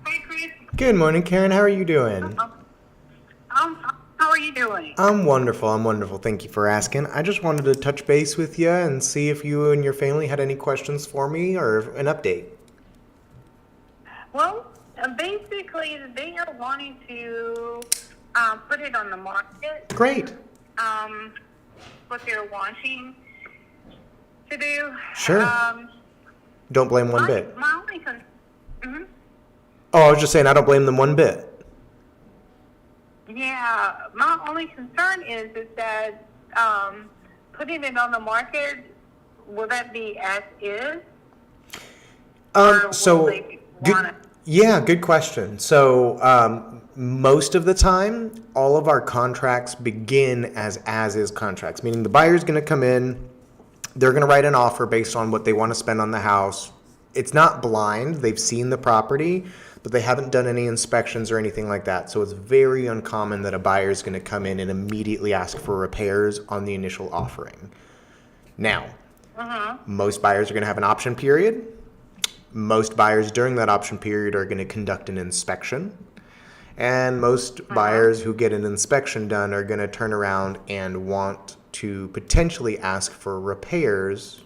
Hey, Chris.
Good morning, Karen. How are you doing?
How are you doing?
I'm wonderful. I'm wonderful. Thank you for asking. I just wanted to touch base with you and see if you and your family had any questions for me or an update.
Well, basically, they are wanting to put it on the market.
Great.
What they're wanting to do.
Sure. Don't blame one bit.
My only
Oh, I was just saying I don't blame them one bit.
Yeah, my only concern is that putting it on the market, will that be as is?
Good question. So, most of the time, all of our contracts begin as is contracts, meaning the buyer's going to come in, they're going to write an offer based on what they want to spend on the house. It's not blind. They've seen the property, but they haven't done any inspections or anything like that. So it's very uncommon that a buyer is going to come in and immediately ask for repairs on the initial offering. Now, most buyers are going to have an option period. Most buyers during that option period are going to conduct an inspection. And most buyers who get an inspection done are going to turn around and want to potentially ask for repairs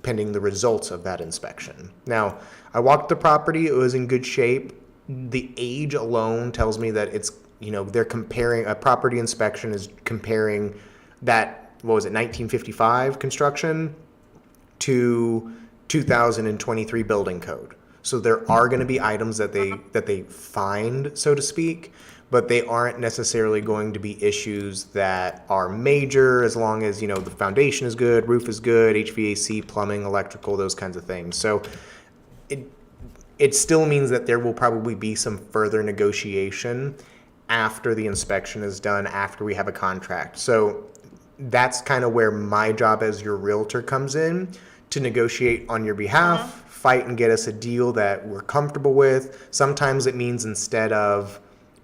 pending the results of that inspection. Now, I walked the property, it was in good shape. The age alone tells me that it's, they're comparing, a property inspection is comparing that, 1955 construction to 2023 building code. So there are going to be items that they find, so to speak, but they aren't necessarily going to be issues that are major, as long as, you know, the foundation is good, roof is good, HVAC, plumbing, electrical, those kinds of things. So it still means that there will probably be some further negotiation after the inspection is done, after we have a contract. So that's kind of where my job as your realtor comes in, to negotiate on your behalf, fight and get us a deal that we're comfortable with. Sometimes it means instead of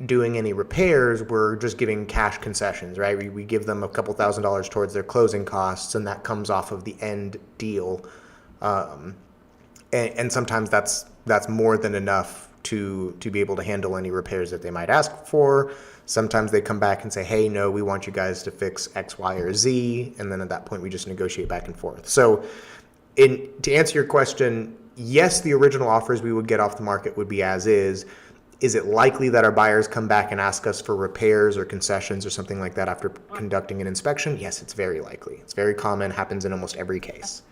doing any repairs, we're just giving cash concessions, right? We give them a couple $1,000s towards their closing costs, and that comes off of the end deal. And sometimes that's more than enough to be able to handle any repairs that they might ask for. Sometimes they come back and say, hey, no, we want you guys to fix X, Y, or Z. And then at that point, we just negotiate back and forth. So to answer your question, yes, the original offers we would get off the market would be as is. Is it likely that our buyers come back and ask us for repairs or concessions or something like that after conducting an inspection? Yes, it's very likely. It's very common, happens in almost every case.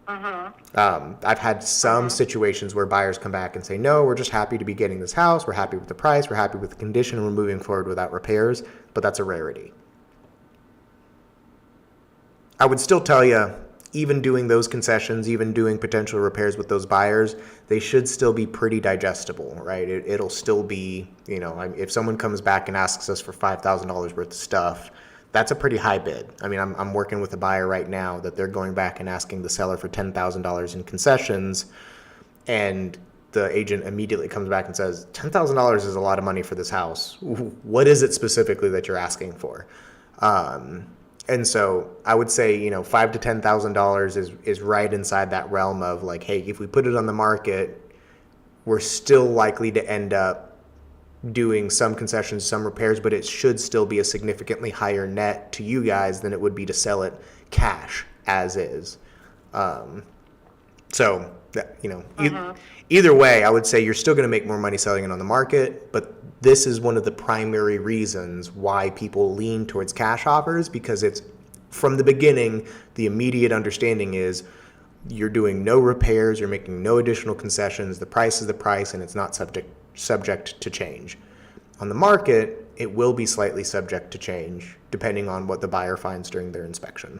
I've had some situations where buyers come back and say, no, we're just happy to be getting this house. We're happy with the price. We're happy with the condition. And we're moving forward without repairs. But that's a rarity. I would still tell you, even doing those concessions, even doing potential repairs with those buyers, they should still be pretty digestible, right? It'll still be, you know, if someone comes back and asks us for $5,000 worth of stuff, that's a pretty high bid. I mean, I'm working with a buyer right now that they're going back and asking the seller for $10,000 in concessions, and the agent immediately comes back and says, $10,000 is a lot of money for this house. What is it specifically that you're asking for? And so I would say, you know, $5,000 to $10,000 is right inside that realm of like, hey, if we put it on the market, we're still likely to end up doing some concessions, some repairs, but it should still be a significantly higher net to you guys than it would be to sell it cash as is. So, you know, either way, I would say you're still going to make more money selling it on the market, but this is one of the primary reasons why people lean towards cash offers, because it's from the beginning, the immediate understanding is you're doing no repairs, you're making no additional concessions, the price is the price, and it's not subject to change. On the market, it will be slightly subject to change depending on what the buyer finds during their inspection.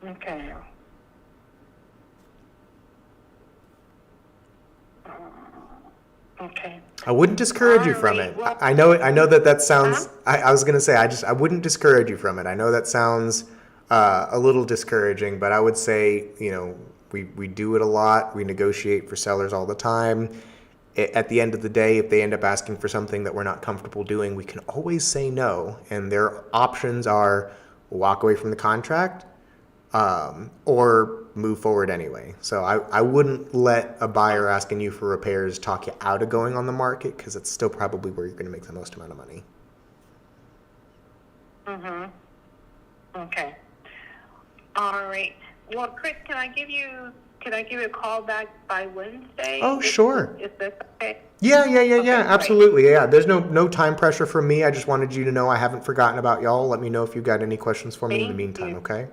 Okay. Okay.
I wouldn't discourage you from it. I know that sounds, I was going to say, I wouldn't discourage you from it. I know that sounds a little discouraging, but I would say, you know, we do it a lot. We negotiate for sellers all the time. At the end of the day, if they end up asking for something that we're not comfortable doing, we can always say no. And their options are walk away from the contract, or move forward anyway. So I wouldn't let a buyer asking you for repairs talk you out of going on the market, because it's still probably where you're going to make the most amount of money.
Okay. All right. Well, Chris, can I give you a call back by Wednesday?
Oh, sure.
Is this okay?
Yeah,
Okay,
absolutely. Yeah, there's no time pressure from me. I just wanted you to know I haven't forgotten about y'all. Let me know if you've got any questions for me in the meantime, okay?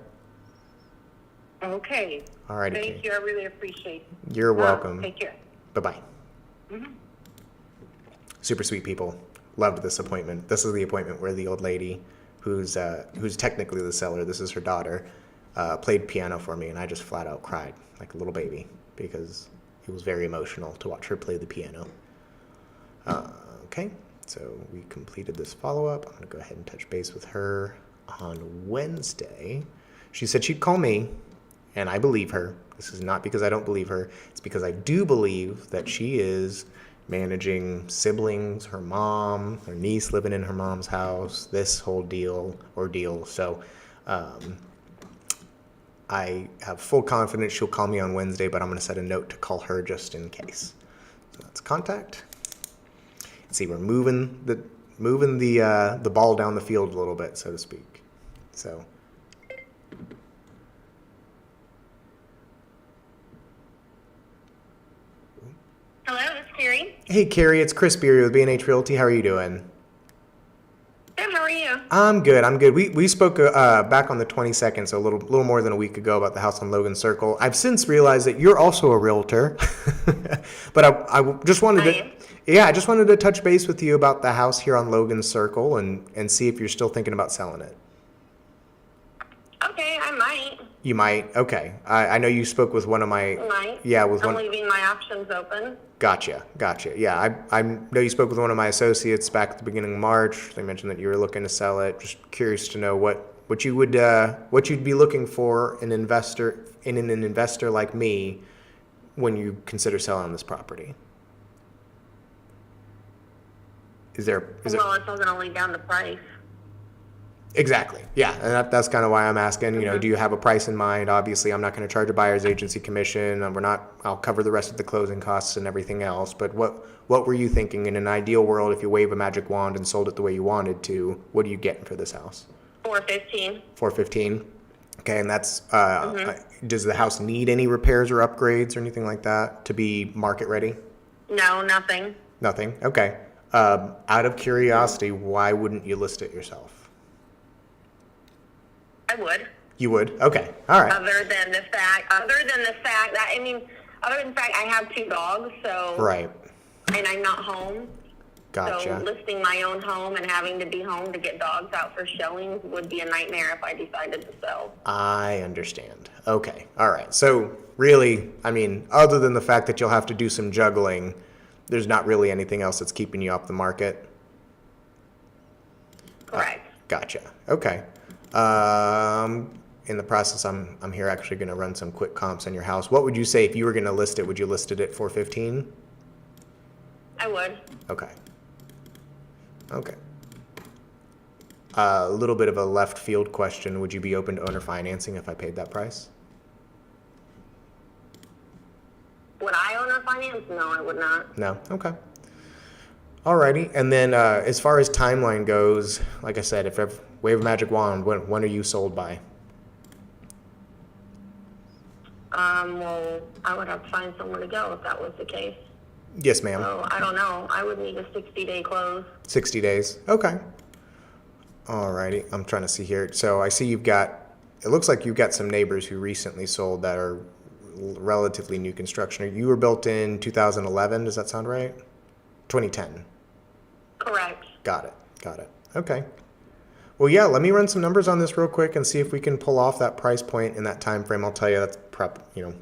Okay.
All right.
Thank you. I really appreciate it.
You're welcome.
Take care.
Bye-bye. Super sweet people. Loved this appointment. This is the appointment where the old lady, who's technically the seller, this is her daughter, played piano for me, and I just flat out cried like a little baby because it was very emotional to watch her play the piano. Okay, so we completed this follow-up. I'm going to go ahead and touch base with her on Wednesday. She said she'd call me, and I believe her. This is not because I don't believe her. It's because I do believe that she is managing siblings, her mom, her niece living in her mom's house, this whole ordeal. So I have full confidence she'll call me on Wednesday, but I'm going to set a note to call her just in case. So that's contact. See, we're moving the ball down the field a little bit, so to speak. So.
Hello, it's Carrie.
Hey, Carrie, it's Chris Beery with B&H Realty. How are you doing?
Good, how are you?
I'm good. I'm good. We spoke back on the 22nd, so a little more than a week ago, about the house on Logan Circle. I've since realized that you're also a realtor, but I just wanted I just wanted to touch base with you about the house here on Logan Circle and see if you're still thinking about selling it.
Okay, I might.
You might. Okay. I know you spoke with one of my.
Might.
Yeah, with
I'm
one.
leaving my options open.
Gotcha. Yeah, I know you spoke with one of my associates back at the beginning of March. They mentioned that you were looking to sell it. Just curious to know what you'd be looking for an investor like me when you consider selling this property.
Well, it's all going to lead down to price.
Exactly. Yeah, and that's kind of why I'm asking. You know, do you have a price in mind? Obviously, I'm not going to charge a buyer's agency commission. I'll cover the rest of the closing costs and everything else. But what were you thinking in an ideal world if you wave a magic wand and sold it the way you wanted to? What are you getting for this house?
$415.
$415. Okay, and that's does the house need any repairs or upgrades or anything like that to be market ready?
No, nothing.
Nothing. Okay. Out of curiosity, why wouldn't you list it yourself?
I would.
You would? Okay. All right.
Other than the fact I have 2 dogs, so.
Right.
And I'm not home.
Gotcha.
So listing my own home and having to be home to get dogs out for showings would be a nightmare if I decided to sell.
I understand. Okay. All right. So really, I mean, other than the fact that you'll have to do some juggling, there's not really anything else that's keeping you off the market?
Correct.
Gotcha. Okay. In the process, I'm here actually going to run some quick comps on your house. What would you say if you were going to list it? Would you list it at $415?
I would.
Okay. A little bit of a left field question. Would you be open to owner financing if I paid that price?
Would I owner finance? No, I would not.
No? Okay. Alrighty. And then as far as timeline goes, like I said, if I wave a magic wand, when are you sold by?
Well, I would have to find somewhere to go if that was the case.
Yes, ma'am.
So, I don't know. I would need a 60-day close.
60 days. Okay. Alrighty. I'm trying to see here. So I see it looks like you've got some neighbors who recently sold that are relatively new construction. You were built in 2011. Does that sound right? 2010.
Correct.
Got it. Okay. Well, yeah, let me run some numbers on this real quick and see if we can pull off that price point in that time frame. I'll tell you that's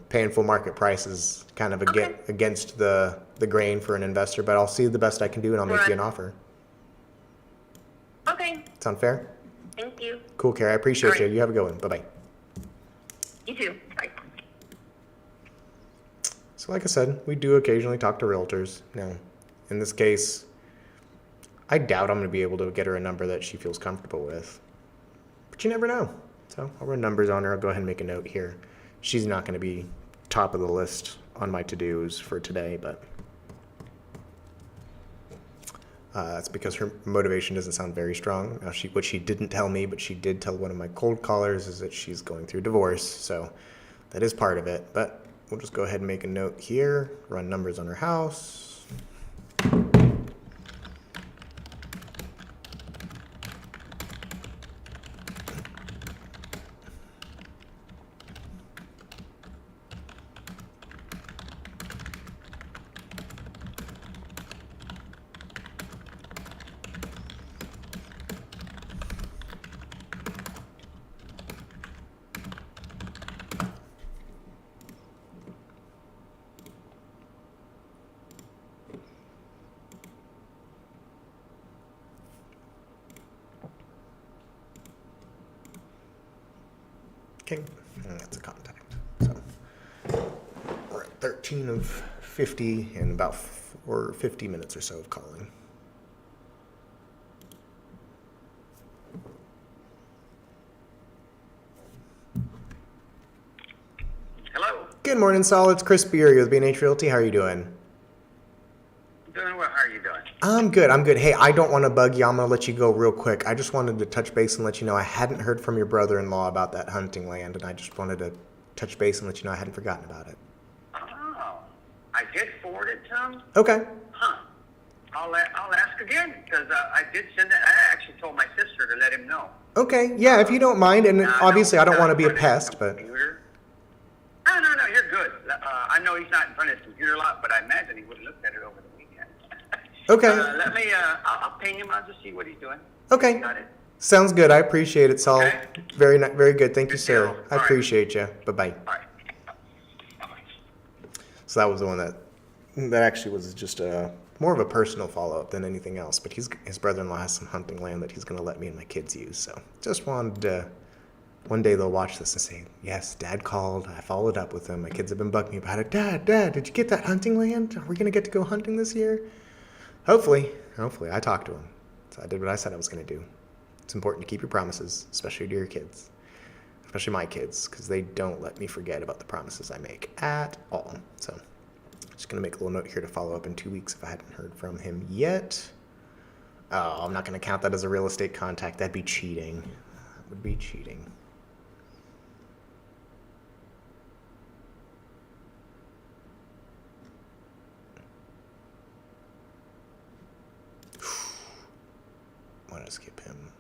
paying full market price is kind of against the grain for an investor, but I'll see the best I can do and I'll make you an offer.
Okay.
Sound fair?
Thank you.
Cool, Carrie. I appreciate you. You have a good one. Bye-bye.
You too. Bye.
So like I said, we do occasionally talk to realtors. Now, in this case, I doubt I'm going to be able to get her a number that she feels comfortable with. But you never know. So I'll run numbers on her. I'll go ahead and make a note here. She's not going to be top of the list on my to-dos for today, but that's because her motivation doesn't sound very strong. Now, what she didn't tell me, but she did tell one of my cold callers, is that she's going through divorce. So that is part of it. But we'll just go ahead and make a note here, run numbers on her house. Okay, and that's a contact. So we're at 13 of 50 and about 50 minutes or so of calling.
Hello.
Good morning, Sol. It's Chris Beery with B&H Realty. How are you doing?
Doing well. How are you doing?
I'm good. Hey, I don't want to bug you. I'm going to let you go real quick. I just wanted to touch base and let you know I hadn't heard from your brother-in-law about that hunting land, and I just wanted to touch base and let you know I hadn't forgotten about it.
Oh, I did forward it to him?
Okay.
Huh. I'll ask again because I did send it. I actually told my sister to let him know.
Okay, yeah, if you don't mind, and obviously I don't want to be a pest, but...
No, you're good. I know he's not in front of his computer a lot, but I imagine he would have looked at it over the weekend.
Okay.
Let me, I'll ping him. I'll just see what he's doing.
Okay.
Got it.
Sounds good. I appreciate it, Saul.
Okay.
Very good. Thank you,
Good
sir.
deal.
I
All right.
appreciate you. Bye-bye.
All right.
So that was the one that actually was just more of a personal follow-up than anything else. But his brother-in-law has some hunting land that he's going to let me and my kids use. So just wanted to, one day they'll watch this and say, yes, Dad called. I followed up with him. My kids have been bugging me about it. Dad, did you get that hunting land? Are we going to get to go hunting this year? Hopefully. I talked to him. So I did what I said I was going to do. It's important to keep your promises, especially to your kids. Especially my kids, because they don't let me forget about the promises I make at all. So just going to make a little note here to follow up in 2 weeks if I hadn't heard from him yet. Oh, I'm not going to count that as a real estate contact. That'd be cheating. That would be cheating. I want to skip him.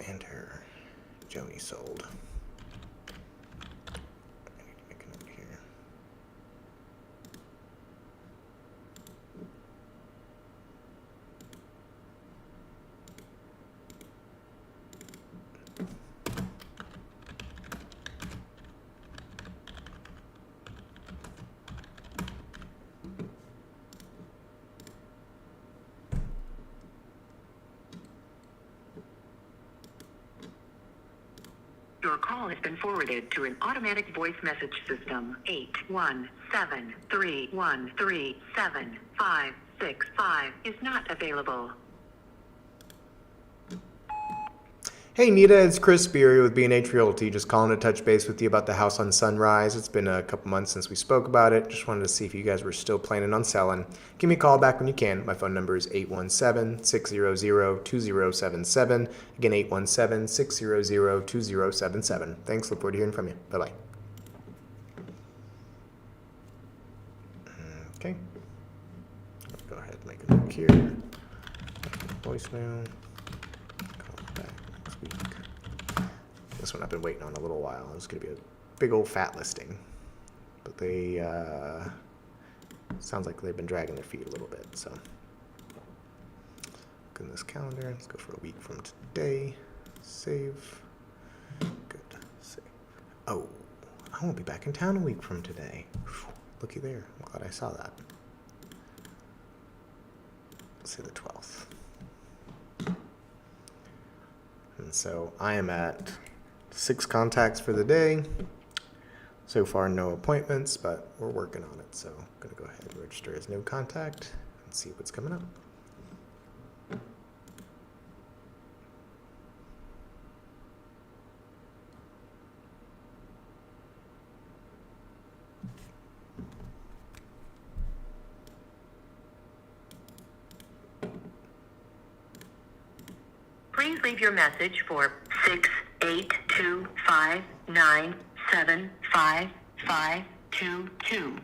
And her. Joni sold. I need to make a note here.
Your call has been forwarded to an automatic voice message system. 81731375565 is not available.
Hey Nita, it's Chris Beery with B&H Realty. Just calling to touch base with you about the house on Sunrise. It's been a couple months since we spoke about it. Just wanted to see if you guys were still planning on selling. Give me a call back when you can. My phone number is 817-600-2077. Again, 817-600-2077. Thanks. Look forward to hearing from you. Bye-bye. Okay. Go ahead and make a note here. Voicemail. This one I've been waiting on a little while. It's going to be a big old fat listing. But they, sounds like they've been dragging their feet a little bit, so. Look in this calendar. Let's go for a week from today. Save. Good. Save. Oh, I won't be back in town a week from today. Whew, looky there. I'm glad I saw that. Let's say the 12th. And so I am at 6 contacts for the day. So far, no appointments, but we're working on it. So I'm going to go ahead and register as no contact and see what's coming up.
Please leave your message for 68259755522.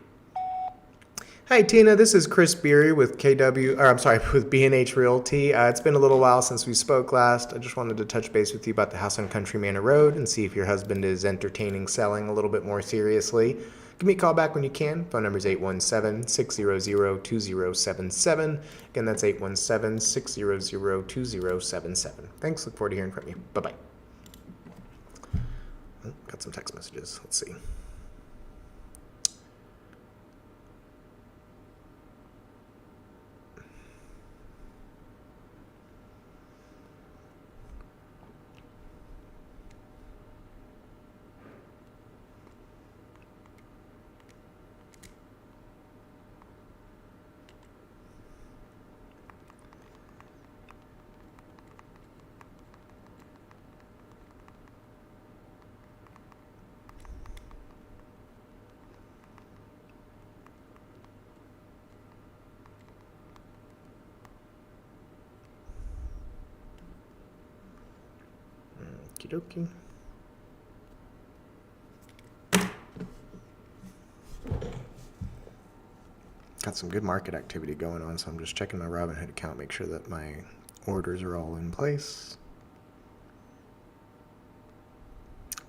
Hi Tina, this is Chris Beery with with B&H Realty. It's been a little while since we spoke last. I just wanted to touch base with you about the house on Country Manor Road and see if your husband is entertaining selling a little bit more seriously. Give me a call back when you can. Phone number is 817-600-2077. Again, that's 817-600-2077. Thanks. Look forward to hearing from you. Bye-bye. Oh, got some text messages. Let's see. Okie dokie. Got some good market activity going on, so I'm just checking my Robinhood account, make sure that my orders are all in place.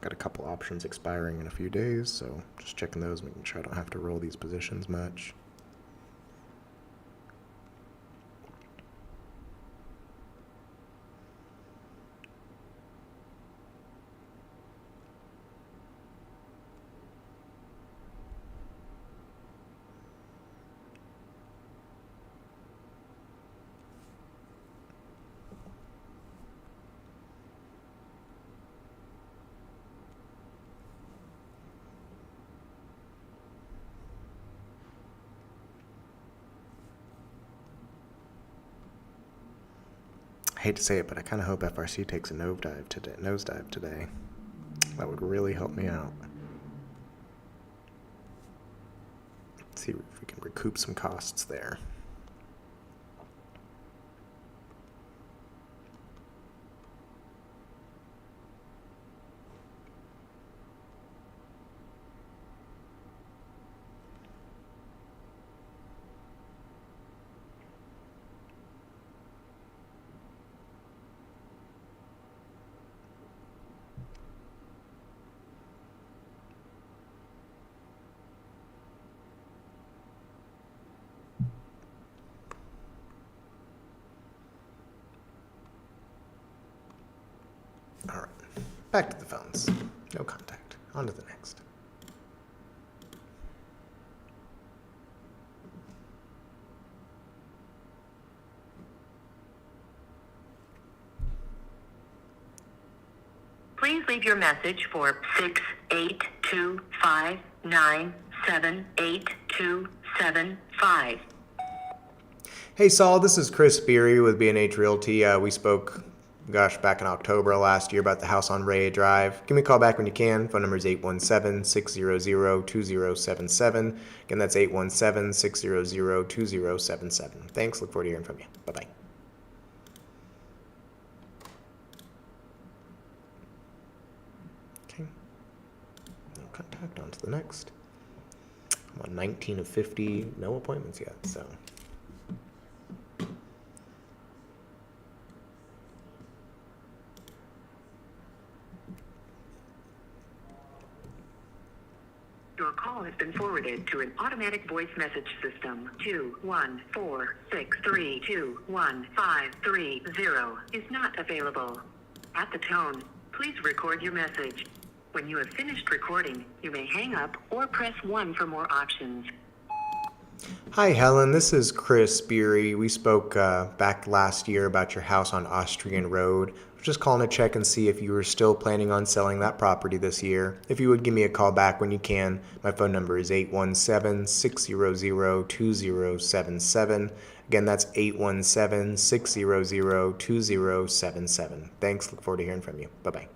Got a couple options expiring in a few days, so just checking those, making sure I don't have to roll these positions much. I hate to say it, but I kind of hope FRC takes a nosedive today. That would really help me out. Let's see if we can recoup some costs there. All right, back to the phones. No contact. On to the next.
Please leave your message for 68259788275.
Hey Saul, this is Chris Beery with B&H Realty. We spoke, back in October last year about the house on Ray Drive. Give me a call back when you can. Phone number is 817-600-2077. Again, that's 817-600-2077. Thanks. Look forward to hearing from you. Bye-bye. Okay. No contact. On to the next. I'm on 19 of 50. No appointments yet, so...
Your call has been forwarded to an automatic voice message system. 214-632-1530 is not available. At the tone, please record your message. When you have finished recording, you may hang up or press 1 for more options.
Hi, Helen. This is Chris Beery. We spoke back last year about your house on Austrian Road. I was just calling to check and see if you were still planning on selling that property this year. If you would give me a call back when you can, my phone number is 817-600-2077. Again, that's 817-600-2077. Thanks. Look forward to hearing from you. Bye-bye.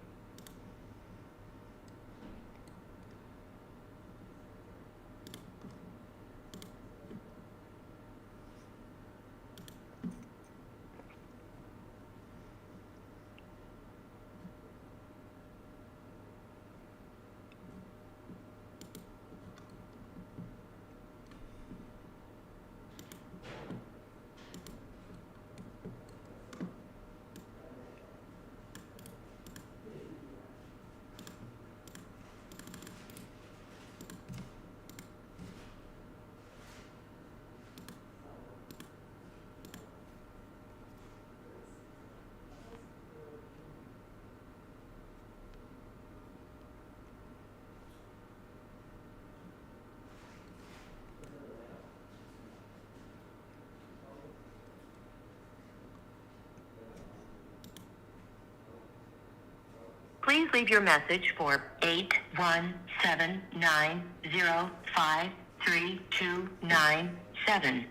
Please leave your message for 817-905-3297.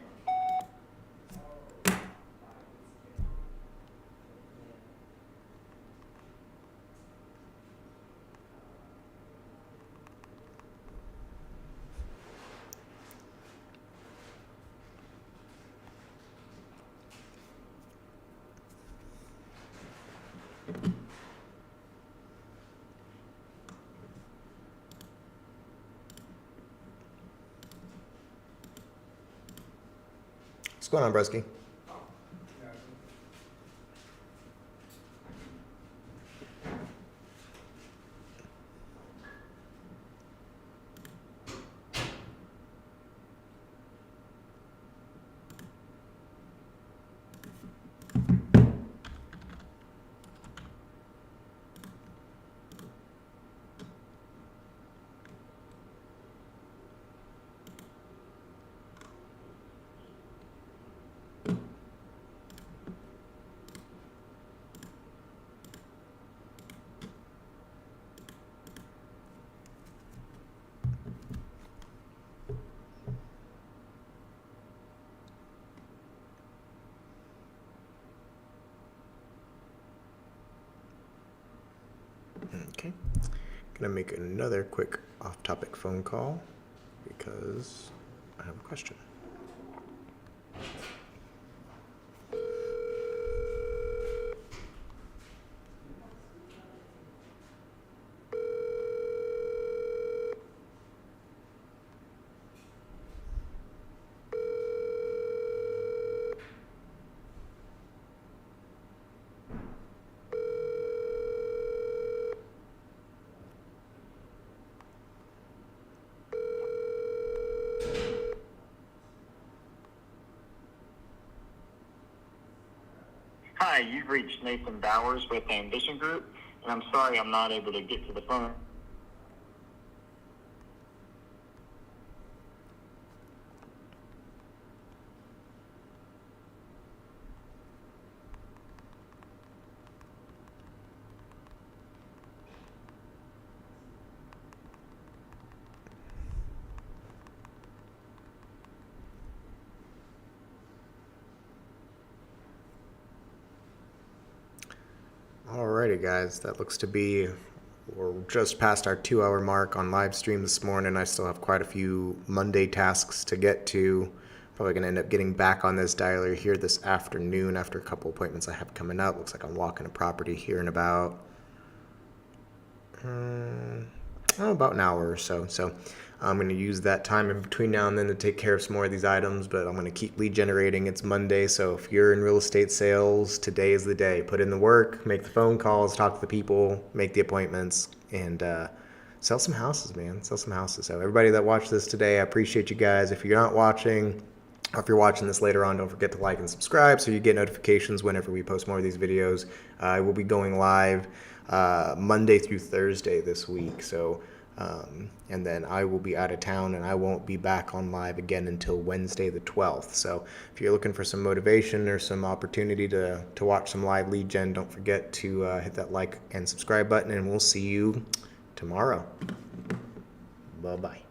What's going on, Bresky? Okay, gonna make another quick off-topic phone call because I have a question.
Hi, you've reached Nathan Bowers with Ambition Group, and I'm sorry I'm not able to get to the phone.
Alrighty guys, that looks to be, we're just past our 2-hour mark on live stream this morning. I still have quite a few Monday tasks to get to. Probably gonna end up getting back on this dialer here this afternoon after a couple appointments I have coming up. Looks like I'm walking a property here in about about an hour or so. So I'm going to use that time in between now and then to take care of some more of these items, but I'm going to keep lead generating. It's Monday, so if you're in real estate sales, today is the day. Put in the work, make the phone calls, talk to the people, make the appointments, and sell some houses, man. Sell some houses. So everybody that watched this today, I appreciate you guys. If you're not watching, or if you're watching this later on, don't forget to like and subscribe so you get notifications whenever we post more of these videos. I will be going live Monday through Thursday this week, so and then I will be out of town and I won't be back on live again until Wednesday the 12th. So if you're looking for some motivation or some opportunity to watch some live lead gen, don't forget to hit that like and subscribe button, and we'll see you tomorrow. Bye-bye.